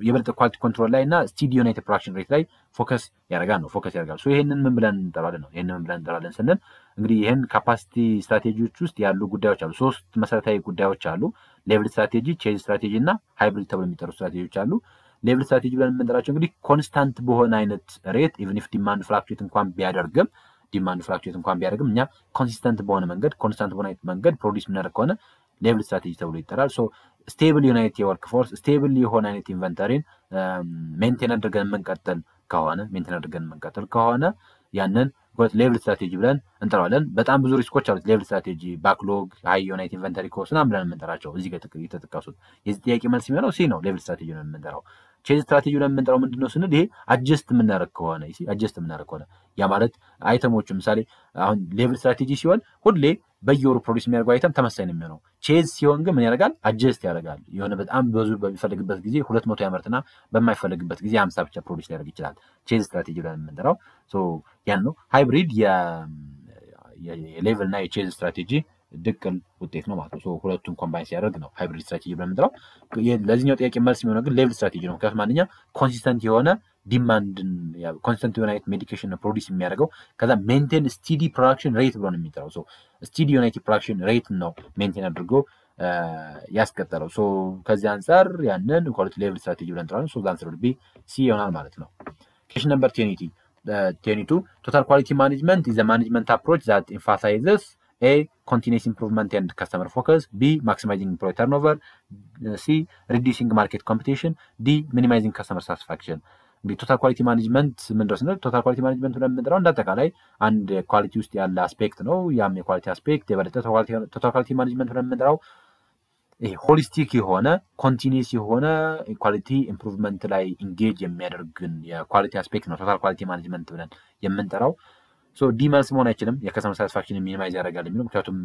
የበለጠ ኳሊቲ ኮንትሮል ላይ እና ስቲዲ የሆነ የፕሮዳክሽን ሬት ላይ ፎከስ ያደርጋል። ሶ ይሄንን ምን ብለን እንጠራለን ስንል እንግዲህ ይሄን ካፓሲቲ ስትራቴጂዎች ውስጥ ያሉ ጉዳዮች አሉ። ሶስት መሰረታዊ ጉዳዮች አሉ። ሌቭል ስትራቴጂ፣ ቼዝ ስትራቴጂ እና ሃይብሪድ ተብሎ የሚጠሩ ስትራቴጂዎች አሉ። ሌቭል ስትራቴጂ ብለን የምንጠራቸው እንግዲህ ኮንስታንት በሆነ አይነት ሬት ኢቭን ኢፍ ዲማንድ ፍላክቹዌት እንኳን ቢያደርግም እኛ ኮንሲስተንት በሆነ መንገድ ፕሮዲስ የምናደርግ ከሆነ ሌቭል ስትራቴጂ ተብሎ ይጠራል። ሶ ስቴብል ዩናይት የወርክ ፎርስ ስቴብል የሆነ አይነት ኢንቨንተሪን ሜንቴን አድርገን የምንቀጥል ከሆነ ያንን ሌቭል ስትራቴጂ ብለን እንጠራዋለን። በጣም ብዙ ሪስኮች አሉት ሌቭል ስትራቴጂ፣ ባክሎግ፣ ሃይ ዩናይት ኢንቨንተሪ ኮስት ምናምን ብለን የምንጠራቸው እዚህ ጋር የተጠቀሱት። የዚህ ጥያቄ መልስ የሚሆነው ሲ ነው። ሌቭል ስትራቴጂ ነው የምንጠራው። ቼዝ ስትራቴጂ ብለን የምንጠራው ምንድነው ስንል ይሄ አጀስት የምናደርግ ከሆነ ያ ማለት አይተሞቹ ምሳሌ አሁን ሌቭል ስትራቴጂ ሲሆን ሁሌ በየወሩ ፕሮዲስ የሚያደርገው አይተም ተመሳሳይ ነው የሚሆነው። ቼዝ ሲሆን ግን ምን ያደርጋል? አጀስት ያደርጋል። የሆነ በጣም ብዙ በሚፈልግበት ጊዜ 200 ያመርትና በማይፈልግበት ጊዜ 50 ብቻ ፕሮዲስ ሊያደርግ ይችላል። ቼዝ ስትራቴጂ ብለን የምንጠራው ያን ነው። ሃይብሪድ የሌቭል እና የቼዝ ስትራቴጂ ድቅል ውጤት ነው ማለት ነው። ሁለቱም ኮምባይን ሲያደርግ ነው ሃይብሪድ ስትራቴጂ ብለን የምንጠራው። ለዚህኛው ጥያቄ መልስ የሚሆነው ግን ሌቭል ስትራቴጂ ነው። ምክንያቱም አንደኛ ኮንሲስተንት የሆነ ዲማንድን ኮንስተንት የሆነ አይነት ሜዲኬሽን ፕሮዲስ የሚያደርገው ከዛ ሜንቴን ስቲዲ ፕሮዳክሽን ሬት ብሎ ነው የሚጠራው። ስቲዲ የሆነ ፕሮዳክሽን ሬት ነው ሜንቴን አድርጎ ያስቀጠለው። ከዚህ አንጻር ያንን ኳሊቲ ሌቭል ስትራቴጂ ብለን እንጠራለን። ዛ አንሰር ቢ ሲ ይሆናል ማለት ነው። ኩዌስችን ነምበር 22 ቶታል ኳሊቲ ማኔጅመንት ኢዝ a management approach that emphasizes A. Continuous improvement and customer focus. B. Maximizing employee turnover. C. Reducing market competition. D. Minimizing customer satisfaction. እንግዲህ ቶታል ኳሊቲ ማኔጅመንት ምንድነው ስንል ቶታል ኳሊቲ ማኔጅመንት ብለን የምንጠራው እንዳጠቃላይ አንድ ኳሊቲ ውስጥ ያለ አስፔክት ነው። ያም የኳሊቲ አስፔክት የበለጠ ቶታል ኳሊቲ ማኔጅመንት ብለን የምንጠራው ይሄ ሆሊስቲክ የሆነ ኮንቲኒየስ የሆነ ኳሊቲ ኢምፕሩቭመንት ላይ ኢንጌጅ የሚያደርግን የኳሊቲ አስፔክት ነው ቶታል ኳሊቲ ማኔጅመንት ብለን የምንጠራው። ዲ መልስ መሆን አይችልም። የከስተመር ሳቲስፋክሽን ሚኒማይዝ ያደርጋል የሚለው ምክንያቱም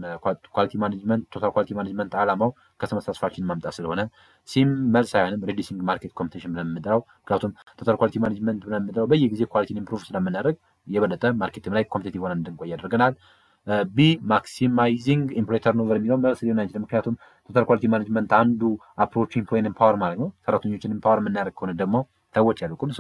ኳሊቲ ማኔጅመንት ቶታል ኳሊቲ ማኔጅመንት ዓላማው ከስተመር ሳቲስፋክሽን ማምጣት ስለሆነ ሲም መልስ አይሆንም። ሪዲዩሲንግ ማርኬት ኮምፒቲሽን ብለን የምንጠራው ምክንያቱም ቶታል ኳሊቲ ማኔጅመንት ብለን የምንጠራው በየጊዜ ኳሊቲን ኢምፕሩቭ ስለምናደርግ የበለጠ ማርኬትም ላይ ኮምፒቲቲቭ ሆነን እንድንቆይ ያደርገናል። ቢ ማክሲማይዚንግ ኤምፕሎይ ተርኖቨር የሚለው መልስ ሊሆን አይችልም። ምክንያቱም ቶታል ኳሊቲ ማኔጅመንት አንዱ አፕሮች ኤምፕሎይን ኤምፓወር ማለት ነው። ሰራተኞችን ኤምፓወር የምናደርግ ከሆነ ደግሞ ሰዎች ያልቁን።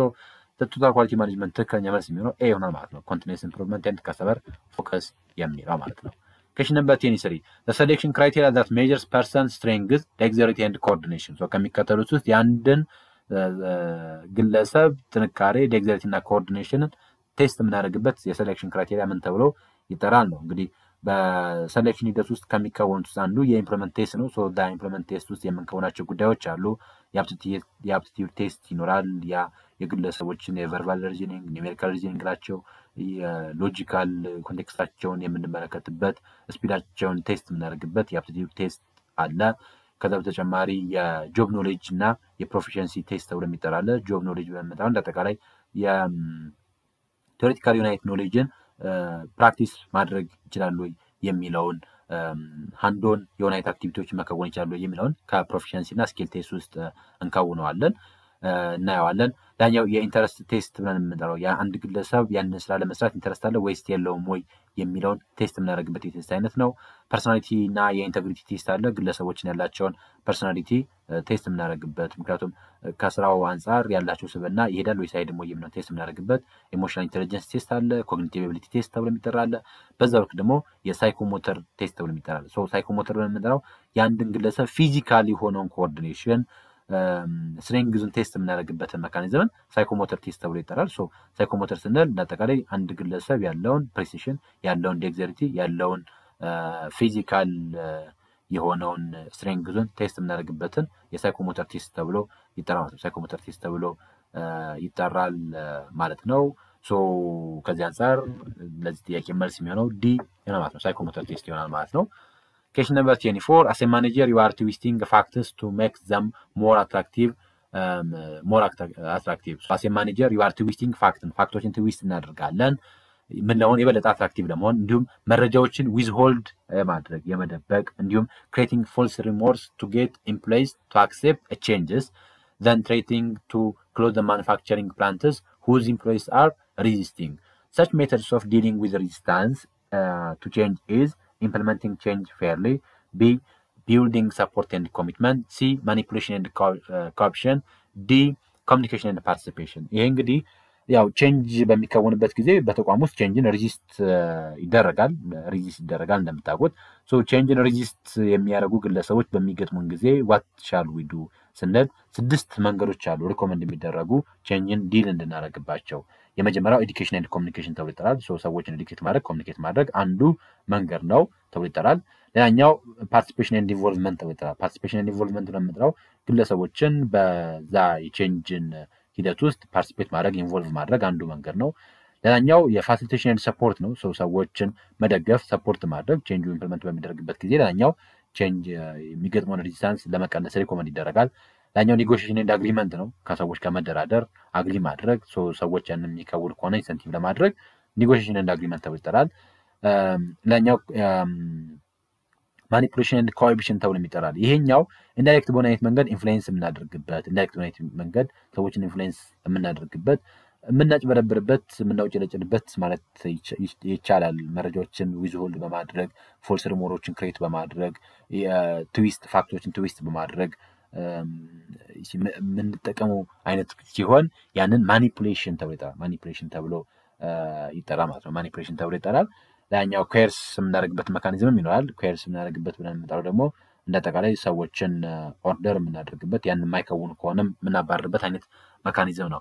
ቶታል ኳሊቲ ማኔጅመንት ትክክለኛ መልስ የሚሆነው ኤ ይሆናል ማለት ነው። ኮንቲኒየስ ኢምፕሩቭመንት ኤንድ ከስተመር ፎከስ የሚለው ማለት ነው። ኩዌስችን ነምበር 23 the selection criteria that measures person strength, dexterity and coordination. ከሚከተሉት ውስጥ የአንድን ግለሰብ ጥንካሬ ዴክዘሪቲ እና ኮኦርዲኔሽንን ቴስት የምናደርግበት የሴሌክሽን ክራይቴሪያ ምን ተብሎ ይጠራል ነው። እንግዲህ በሰሌክሽን ሂደት ውስጥ ከሚከወኑት ውስጥ አንዱ የኢምፕሎይመንት ቴስት ነው። ሶ ኢምፕሎይመንት ቴስት ውስጥ የምንከውናቸው ጉዳዮች አሉ። የአፕቲቲዩድ ቴስት ይኖራል። ያ የግለሰቦችን የቨርባል ሪዝኒንግ፣ ኒሜሪካል ሪዝኒንግ ናቸው። የሎጂካል ኮንቴክስታቸውን የምንመለከትበት፣ ስፒዳቸውን ቴስት የምናደርግበት የአፕቲቲዩድ ቴስት አለ። ከዛ በተጨማሪ የጆብ ኖሌጅ እና የፕሮፊሽንሲ ቴስት ተብሎ የሚጠራለ። ጆብ ኖሌጅ በመጣው እንደአጠቃላይ የቴዎሬቲካል ዩናይት ኖሌጅን ፕራክቲስ ማድረግ ይችላሉ የሚለውን ሃንዶን የዩናይት አክቲቪቲዎችን መከወን ይችላሉ የሚለውን ከፕሮፊሽንሲ እና ስኪል ቴስት ውስጥ እንከውነዋለን እናየዋለን። ዳኛው የኢንተረስት ቴስት ብለን የምንጠራው የአንድ ግለሰብ ያንን ስራ ለመስራት ኢንተረስት አለ ወይስ የለውም ወይ የሚለውን ቴስት የምናደርግበት የቴስት አይነት ነው። ፐርሶናሊቲ እና የኢንቴግሪቲ ቴስት አለ። ግለሰቦችን ያላቸውን ፐርሶናሊቲ ቴስት የምናደርግበት፣ ምክንያቱም ከስራው አንጻር ያላቸው ስብዕና ይሄዳል ወይስ አይሄድም ወይ የሚለውን ቴስት የምናደርግበት። ኢሞሽናል ኢንቴሊጀንስ ቴስት አለ። ኮግኒቲቭ ኤቢሊቲ ቴስት ተብሎ የሚጠራ አለ። በዛ ወቅት ደግሞ የሳይኮሞተር ቴስት ተብሎ የሚጠራ አለ። ሳይኮሞተር ብለን የምንጠራው የአንድን ግለሰብ ፊዚካል የሆነውን ኮኦርዲኔሽን ስትሬንግዙን ቴስት የምናደርግበትን መካኒዝምን ሳይኮሞተር ቴስት ተብሎ ይጠራል። ሳይኮሞተር ስንል እንዳጠቃላይ አንድ ግለሰብ ያለውን ፕሪሲሽን፣ ያለውን ዴግዘሪቲ፣ ያለውን ፊዚካል የሆነውን ስትሬንግዙን ቴስት የምናደርግበትን የሳይኮሞተር ቴስት ተብሎ ይጠራል። ሳይኮሞተር ቴስት ተብሎ ይጠራል ማለት ነው። ከዚህ አንጻር ለዚህ ጥያቄ መልስ የሚሆነው ዲ ይሆናል ማለት ነው። ሳይኮሞተር ቴስት ይሆናል ማለት ነው። Question number 24. As a manager, you are twisting factors to make them more attractive. So as a manager, you are twisting factors twist እናደርጋለን ምንለውን የበለጠ አትራክቲቭ ለመሆን፣ እንዲሁም መረጃዎችን ዊዝሆልድ ማድረግ የመደበቅ፣ እንዲሁም creating false remorse to get employees to accept changes, then trying to close the manufacturing plants whose employees are resisting. Such methods of dealing with resistance to change is implementing change fairly, B, building support and commitment, C, manipulation and corruption, D, communication and participation. ይሄ እንግዲህ ያው ቼንጅ በሚከወንበት ጊዜ በተቋም ውስጥ ቼንጅን ሪዚስት ይደረጋል እንደምታውቁት። ቼንጅን ሪዚስት የሚያደርጉ ግለሰቦች በሚገጥሙን ጊዜ what shall we do ስንል 6 መንገዶች አሉ ሪኮመንድ የሚደረጉ ቼንጅን ዲል እንድናደርግባቸው። የመጀመሪያው ኤዱኬሽን ኤንድ ኮሚኒኬሽን ተብሎ ይጠራል። ሰዎችን ኤዱኬት ማድረግ ኮሚኒኬት ማድረግ አንዱ መንገድ ነው ተብሎ ይጠራል። ሌላኛው ፓርቲሲፔሽን ኤንድ ኢንቮልቭመንት ተብሎ ይጠራል። ፓርቲሲፔሽን ኤንድ ኢንቮልቭመንት ለምንጠራው ግለሰቦችን በዛ የቼንጅን ሂደት ውስጥ ፓርቲሲፔት ማድረግ ኢንቮልቭ ማድረግ አንዱ መንገድ ነው። ሌላኛው የፋሲሊቴሽን ኤንድ ሰፖርት ነው። ሰዎችን መደገፍ ሰፖርት ማድረግ ቼንጁ ኢምፕሊመንት በሚደረግበት ጊዜ። ሌላኛው ቼንጅ የሚገጥመውን ሬዚስታንስ ለመቀነስ ሪኮመንድ ይደረጋል። ሌላኛው ኔጎሽዬሽን ኤንድ አግሪመንት ነው። ከሰዎች ጋር መደራደር አግሪ ማድረግ፣ ሰዎች ያንን የሚከውል ከሆነ ኢንሰንቲቭ ለማድረግ ኔጎሽዬሽን ኤንድ አግሪመንት ተብሎ ይጠራል። ሌላኛው ማኒፑሌሽን ኤንድ ኮሂቢሽን ተብሎ ይጠራል። ይሄኛው ኢንዳይሬክት በሆነ አይነት መንገድ ኢንፍሉዌንስ የምናደርግበት፣ ኢንዳይሬክት በሆነ አይነት መንገድ ሰዎችን ኢንፍሉዌንስ የምናደርግበት፣ የምናጭበረብርበት፣ የምናውጨለጭልበት ማለት ይቻላል። መረጃዎችን ዊዝሆልድ በማድረግ ፎልስ ሪሞሮችን ክሬት በማድረግ የትዊስት ፋክቶችን ትዊስት በማድረግ የምንጠቀመው አይነት ሲሆን ያንን ማኒፑሌሽን ተብሎ ይጠራል። ማኒፑሌሽን ተብሎ ይጠራል ማለት ነው። ማኒፑሌሽን ተብሎ ይጠራል። ሌላኛው ኮርስ የምናደርግበት መካኒዝምም ይኖራል። ኮርስ የምናደርግበት ብለን የምንጠራው ደግሞ እንደአጠቃላይ ሰዎችን ኦርደር የምናደርግበት ያን የማይከውኑ ከሆነም የምናባርርበት አይነት መካኒዝም ነው።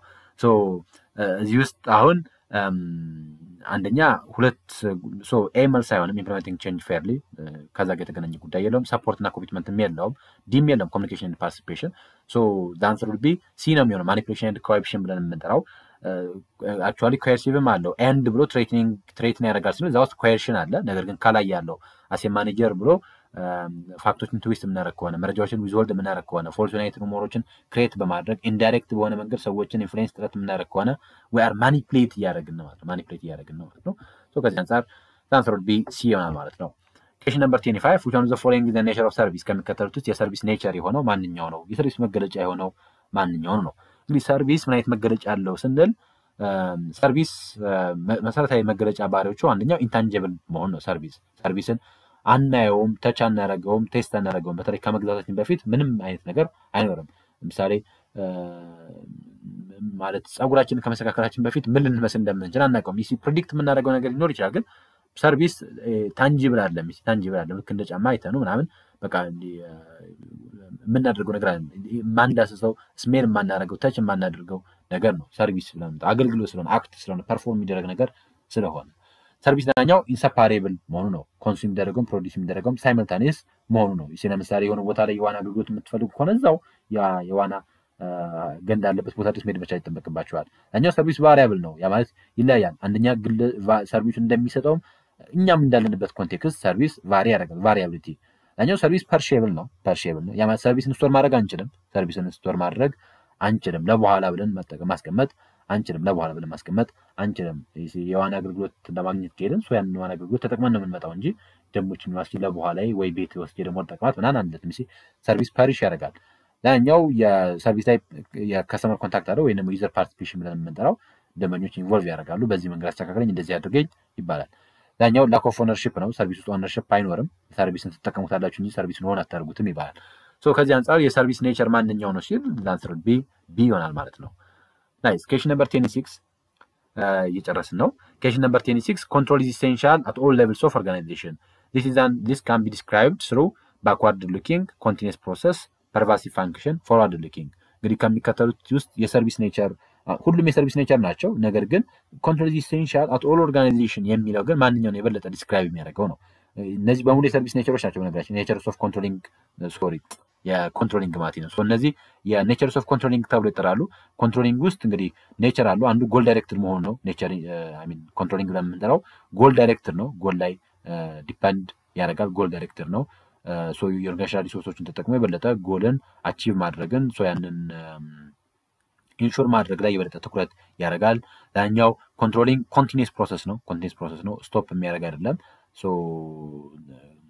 እዚህ ውስጥ አሁን አንደኛ ሁለት ኤ መልስ አይሆንም። ኢምፕሊሜንቲንግ ቼንጅ ፌርሊ ከዛ ጋር የተገናኘ ጉዳይ የለውም። ሰፖርት እና ኮሚትመንትም የለውም። ዲም የለም። ኮሚኒኬሽን ኤንድ ፓርቲሲፔሽን ዳንሰር ውድ ቢ ሲ ነው የሚሆነው። ማኒፑሌሽን ኤንድ ኮሂቢሽን ብለን የምንጠራው አክቹዋሊ ኮየርሲቭም አለው። ኤንድ ብሎ ትሬትን ያደርጋል ሲሉ እዛ ውስጥ ኮየርሽን አለ። ነገር ግን ከላይ ያለው አሴ ማኔጀር ብሎ ፋክቶችን ትዊስት የምናደርግ ከሆነ መረጃዎችን ዊዝሆልድ የምናደርግ ከሆነ ፎልስ ዩናይት ሩሞሮችን ክሬት በማድረግ ኢንዳይሬክት በሆነ መንገድ ሰዎችን ኢንፍሉዌንስ ጥረት የምናደርግ ከሆነ we are manipulate እያደረግን ነው ማለት ነው። ከዚህ አንጻር ዳንሰር ውድ ቢ ሲ ይሆናል ማለት ነው። Question number 25 which one of the following is the nature of service? ከሚከተሉት ውስጥ የሰርቪስ ኔቸር የሆነው ማንኛው ነው? የሰርቪስ መገለጫ የሆነው ማንኛው ነው? እንግዲህ ሰርቪስ ምን አይነት መገለጫ አለው ስንል ሰርቪስ መሰረታዊ መገለጫ ባህሪዎቹ አንደኛው ኢንታንጂብል መሆን ነው። ሰርቪስን አናየውም፣ ተች አናደርገውም፣ ቴስት አናደርገውም። በተለይ ከመግዛታችን በፊት ምንም አይነት ነገር አይኖርም። ለምሳሌ ማለት ፀጉራችንን ከመስተካከላችን በፊት ምን ልንመስል እንደምንችል አናውቀውም። ፕሬዲክት የምናደርገው ነገር ሊኖር ይችላል፣ ግን ሰርቪስ ታንጂብል አይደለም። ልክ እንደ ጫማ አይተኑ ምናምን በቃ የምናደርገው ነገር አይደለም። ማንዳስሰው ስሜል የማናደርገው ተች የማናደርገው ነገር ነው ሰርቪስ ስለሆነ፣ አገልግሎት ስለሆነ፣ አክት ስለሆነ፣ ፐርፎርም የሚደረግ ነገር ስለሆነ ሰርቪስ ሌላኛው ኢንሰፓሬብል መሆኑ ነው። ኮንሱም የሚደረገውም ፕሮዲስ የሚደረገውም ሳይመልታኒየስ መሆኑ ነው። ለምሳሌ የሆነ ቦታ ላይ የዋና አገልግሎት የምትፈልጉ ከሆነ እዛው የዋና ገንዳ ያለበት ቦታ ድረስ መሄድ መቻል ይጠበቅባቸዋል። ያኛው ሰርቪስ ቫሪያብል ነው። ያ ማለት ይለያያል። አንደኛ ሰርቪሱ እንደሚሰጠውም እኛም እንዳለንበት ኮንቴክስት ሰርቪስ ቫሪ ያደርጋል። ቫሪያቢሊቲ። ያኛው ሰርቪስ ፐርሼብል ነው። ያ ማለት ሰርቪስን ስቶር ማድረግ አንችልም። ሰርቪስን ስቶር ማድረግ አንችልም። ለበኋላ ብለን ማስቀመጥ አንችልም። ለበኋላ ብለን ማስቀመጥ አንችልም። የዋና አገልግሎት ለማግኘት ከሄድን ያንን የዋና አገልግሎት ተጠቅመን ነው የምንመጣው እንጂ ደሞችን ማስኪ ለበኋላ ወይ ቤት ወስጄ ደግሞ ተጠቅማት ምናምን አንልም። ሰርቪስ ፐሪሽ ያደርጋል። ላኛው የሰርቪስ ላይ የከስተመር ኮንታክት አለው ወይ ደግሞ ዩዘር ፓርቲሲፔሽን ብለን የምንጠራው ደንበኞች ኢንቮልቭ ያደርጋሉ። በዚህ መንገድ አስተካክለኝ እንደዚህ አድርገኝ ይባላል። ላኛው ላክ ኦፍ ኦነርሺፕ ነው። ሰርቪስ ውስጥ ኦነርሺፕ አይኖርም። ሰርቪስን ትጠቀሙታላችሁ እንጂ ሰርቪስን ሆን አታደርጉትም ይባላል። ከዚህ አንጻር የሰርቪስ ኔቸር ማንኛው ነው ሲል ላንሰር ቢ ይሆናል ማለት ነው። ናይስ። ኩዌስችን ነምበር 26 እየጨረስን ነው። ኩዌስችን ነምበር 26 control is essential at all levels of organization. This can be described through backward looking, continuous process, pervasive function, forward looking. እንግዲህ ከሚከተሉት ውስጥ የሰርቪስ ኔቸር ሁሉም የሰርቪስ ኔቸር ናቸው። ነገር ግን control is essential at all organization የሚለው ግን ማንኛውን የበለጠ ዲስክራይብ የሚያደርገው ነው። እነዚህ በሙሉ የሰርቪስ ኔቸሮች ናቸው። ነገራችን ኔቸርስ ኦፍ ኮንትሮሊንግ የኮንትሮሊንግ ማለት ነው። እነዚህ የኔቸርስ ኦፍ ኮንትሮሊንግ ተብሎ ይጠራሉ። ኮንትሮሊንግ ውስጥ እንግዲህ ኔቸር አሉ። አንዱ ጎል ዳይሬክትድ መሆኑ ነው። ኔቸር ኮንትሮሊንግ ብለን የምንጠራው ጎል ዳይሬክትድ ነው። ጎል ላይ ዲፐንድ ያደርጋል። ጎል ዳይሬክትድ ነው። የኦርጋናይዜሽናል ሪሶርሶችን ተጠቅሞ የበለጠ ጎልን አቺቭ ማድረግን ያንን ኢንሹር ማድረግ ላይ የበለጠ ትኩረት ያደርጋል። ላኛው ኮንትሮሊንግ ኮንቲኒየስ ፕሮሰስ ነው። ስቶፕ የሚያደርግ አይደለም።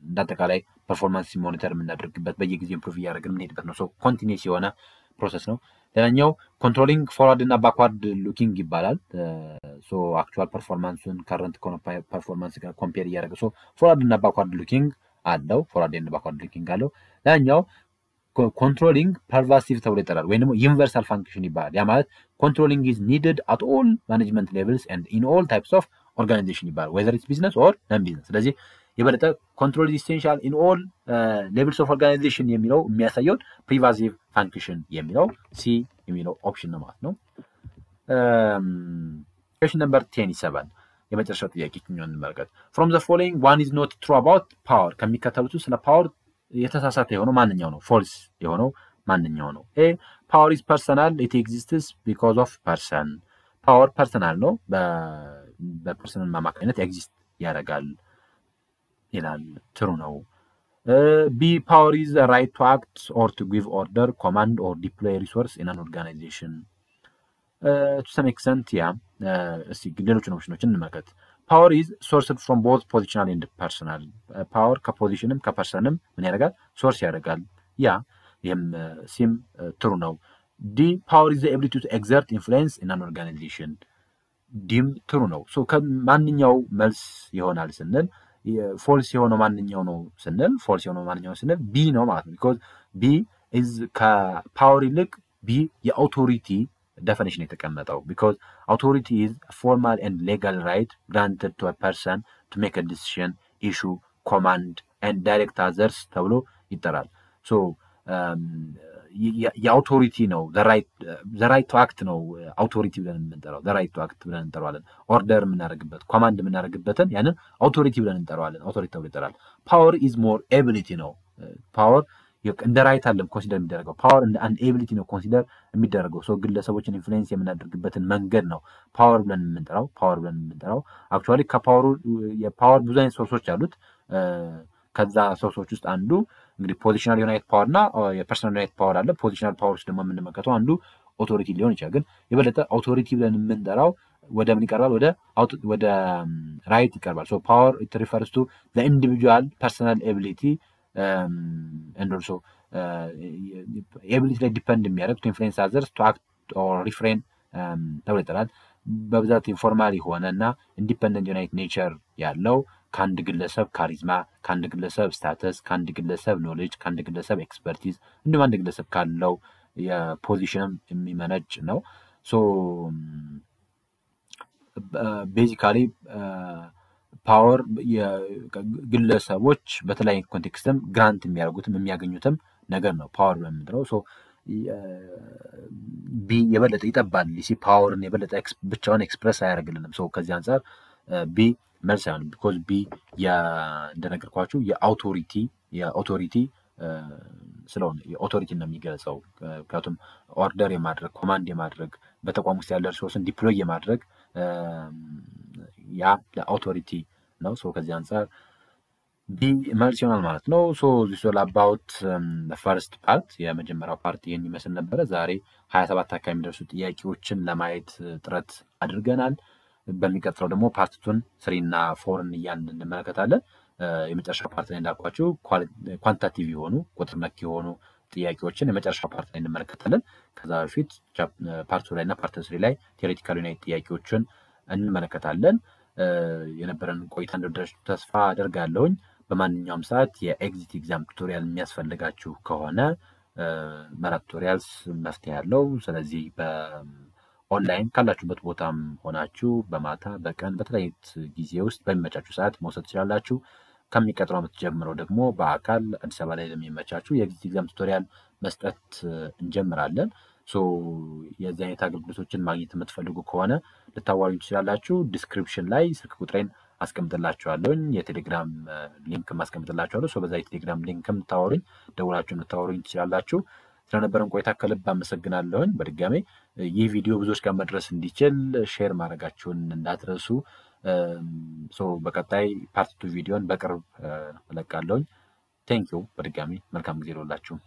እንዳጠቃላይ ፐርፎርማንስ ሞኒተር የምናደርግበት በየጊዜው ኢምፕሩቭ እያደረግን የምንሄድበት ነው። ኮንቲኒየስ የሆነ ፕሮሰስ ነው። ሌላኛው ኮንትሮሊንግ ፎርዋርድ እና ባክዋርድ ሉኪንግ ይባላል። አክቹዋል ፐርፎርማንሱን ከረንት ፐርፎርማንስ ጋር ኮምፔር እያደረገ ፎርዋርድ እና ባክዋርድ ሉኪንግ አለው። ፎርዋርድ እና ባክዋርድ ሉኪንግ አለው። ሌላኛው ኮንትሮሊንግ ፐርቫሲቭ ተብሎ ይጠራል ወይም ደግሞ ዩኒቨርሳል ፋንክሽን ይባላል። ያ ማለት ኮንትሮሊንግ ኢዝ ኒድድ አት ኦል ማኔጅመንት ሌቭልስ ኤንድ ኢን ኦል ታይፕስ ኦፍ ኦርጋናይዜሽን ይባላል ዌዘር ኢትስ ቢዝነስ ኦር ነን ቢዝነስ። ስለዚህ የበለጠ ኮንትሮል ኢዝ ኢሴንሻል ኢን ኦል ሌቭልስ ኦፍ ኦርጋናይዜሽን የሚለው የሚያሳየውን ፕሪቫሲቭ ፋንክሽን የሚለው ሲ የሚለው ኦፕሽን ነው ማለት ነው። ኩዌስችን ነምበር 27 የመጨረሻው ጥያቄ እንመልከት። ፍሮም ዘ ፎሎዊንግ ዋን ኢዝ ኖት ትሩ አባውት ፓወር። ከሚከተሉት ስለ ፓወር የተሳሳተ የሆነው ማንኛው ነው? ፎልስ የሆነው ማንኛው ነው? ኤ ፓወር ኢዝ ፐርሰናል ኢት ኤግዚስትስ ቢኮዝ ኦፍ ፐርሰን። ፓወር ፐርሰናል ነው፣ በፐርሰን አማካኝነት ኤግዚስት ያደርጋል ይላል። ትሩ ነው። ቢ ፓወር ኢዝ ራይት ቱ አክት ኦር ቱ ጊቭ ኦርደር ኮማንድ ኦር ዲፕሎይ ሪሶርስ ኢን አን ኦርጋናይዜሽን። ቱ ሰም ኤክስተንት ያ እስቲ ሌሎችን ኦፕሽኖችን እንመልከት። ፓወር ኢዝ ሶርስድ ፍሮም ቦዝ ፖዚሽናል ኤንድ ፐርሰናል። ፓወር ከፖዚሽንም ከፐርሰንም ምን ያደርጋል? ሶርስ ያደርጋል። ይህም ሲም ትሩ ነው። ዲ ፓወር ኢዝ ዘ ኤቢሊቲ ቱ ኤግዘርት ኢንፍሉዌንስ ኢን አን ኦርጋናይዜሽን። ዲም ትሩ ነው። ከማንኛው መልስ ይሆናል ስንል ፎልስ የሆነው ማንኛው ነው ስንል ቢ ነው ማለት ነው። ቢኮዝ ቢ ኢዝ ከፓወር ይልቅ ቢ የአውቶሪቲ definition የተቀመጠው because authority is a formal and legal right granted to a person to make a decision, issue, command and direct others ተብሎ ይጠራል። የአውቶሪቲ ነው the right to act ነው አውቶሪቲ ብለን የምንጠራው the right to act ብለን እንጠራዋለን። ኦርደር የምናደርግበት ኮማንድ የምናደርግበትን ያንን አውቶሪቲ ብለን እንጠራዋለን። አውቶሪቲ ተብሎ ይጠራል። ፓወር ኢዝ ሞር ኤቢሊቲ ነው። ፓወር እንደ ራይት አለም ኮንሲደር የሚደረገው ፓወር እንደ አንድ ኤቢሊቲ ነው ኮንሲደር የሚደረገው። ግለሰቦችን ኢንፍሉዌንስ የምናደርግበትን መንገድ ነው ፓወር ብለን የምንጠራው። አክቹዋሊ ከፓወሩ የፓወር ብዙ አይነት ሶርሶች አሉት። ከዛ ሶርሶች ውስጥ አንዱ እንግዲህ ፖዚሽናል ዩናይት ፓወር እና የፐርሰናል ዩናይት ፓወር አለ። ፖዚሽናል ፓወርስ ደግሞ የምንመለከተው አንዱ ኦቶሪቲ ሊሆን ይችላል። ግን የበለጠ ኦቶሪቲ ብለን የምንጠራው ወደ ምን ይቀርባል? ወደ ራይት ይቀርባል። ፓወር ኢት ሪፈርስ ቱ ዘ ኢንዲቪጁዋል ፐርሰናል ኤቢሊቲ and also ability ላይ ዲፔንድ የሚያደርግ to influence others to act or refrain ተብሎ ይጠራል። በብዛት ኢንፎርማል የሆነ እና ኢንዲፔንደንት ዩናይት ኔቸር ያለው ከአንድ ግለሰብ ካሪዝማ፣ ከአንድ ግለሰብ ስታተስ፣ ከአንድ ግለሰብ ኖሌጅ፣ ከአንድ ግለሰብ ኤክስፐርቲዝ እንዲሁም አንድ ግለሰብ ካለው የፖዚሽንም የሚመነጭ ነው። ቤዚካሊ ፓወር ግለሰቦች በተለያየ ኮንቴክስትም ግራንት የሚያደርጉትም የሚያገኙትም ነገር ነው ፓወር በምንለው። ቢ የበለጠ ይጠባል። ፓወርን የበለጠ ብቻውን ኤክስፕረስ አያደርግልንም። ከዚህ አንጻር ቢ መልስ አይሆንም ቢኮዝ ቢ እንደነገርኳችሁ የአውቶሪቲ ስለሆነ የአውቶሪቲ ነው የሚገልጸው ምክንያቱም ኦርደር የማድረግ ኮማንድ የማድረግ በተቋም ውስጥ ያለ ሪሶርስን ዲፕሎይ የማድረግ ያ ለአውቶሪቲ ነው ሶ ከዚህ አንፃር ቢ መልስ ይሆናል ማለት ነው ሶ this all about the first part የመጀመሪያው ፓርት ይሄን ይመስል ነበር ዛሬ 27 አካባቢ የሚደርሱ ጥያቄዎችን ለማየት ጥረት አድርገናል በሚቀጥለው ደግሞ ፓርት 2 3 እና 4 እያልን እንመለከታለን የመጨረሻው ፓርት ላይ እንዳልኳችሁ ኳንቲታቲቭ የሆኑ ቁጥር ነክ የሆኑ ጥያቄዎችን የመጨረሻው ፓርት ላይ እንመለከታለን ከዛ በፊት ፓርት 2 ላይ እና ፓርት 3 ላይ ቴዎሬቲካል ዩኒት ጥያቄዎችን እንመለከታለን የነበረን ቆይታ እንደደረሳችሁ ተስፋ አደርጋለሁኝ በማንኛውም ሰዓት የኤግዚት ኤግዛም ቱቶሪያል የሚያስፈልጋችሁ ከሆነ መራት ቱቶሪያልስ መፍትሄ ያለው ስለዚህ በኦንላይን ካላችሁበት ቦታም ሆናችሁ በማታ በቀን በተለያየ ጊዜ ውስጥ በሚመቻችሁ ሰዓት መውሰድ ትችላላችሁ ከሚቀጥለው ዓመት ጀምሮ ደግሞ በአካል አዲስ አበባ ላይ ለሚመቻችሁ የኤግዚት ኤግዛም ቱቶሪያል መስጠት እንጀምራለን ሶ የዚህ አይነት አገልግሎቶችን ማግኘት የምትፈልጉ ከሆነ ልታዋሩኝ ትችላላችሁ ዲስክሪፕሽን ላይ ስልክ ቁጥሬን አስቀምጥላችኋለሁ የቴሌግራም ሊንክ ማስቀምጥላችኋለሁ ሶ በዛ የቴሌግራም ሊንክም ታወሩኝ ደውላችሁ ልታወሩኝ ትችላላችሁ ስለነበረን ቆይታ ከልብ አመሰግናለሁ በድጋሜ ይህ ቪዲዮ ብዙዎች ጋር መድረስ እንዲችል ሼር ማድረጋችሁን እንዳትረሱ ሶ በቀጣይ ፓርት 2 ቪዲዮን በቅርብ እለቃለሁ ቴንክ ዩ በድጋሜ መልካም ጊዜ ይሁንላችሁ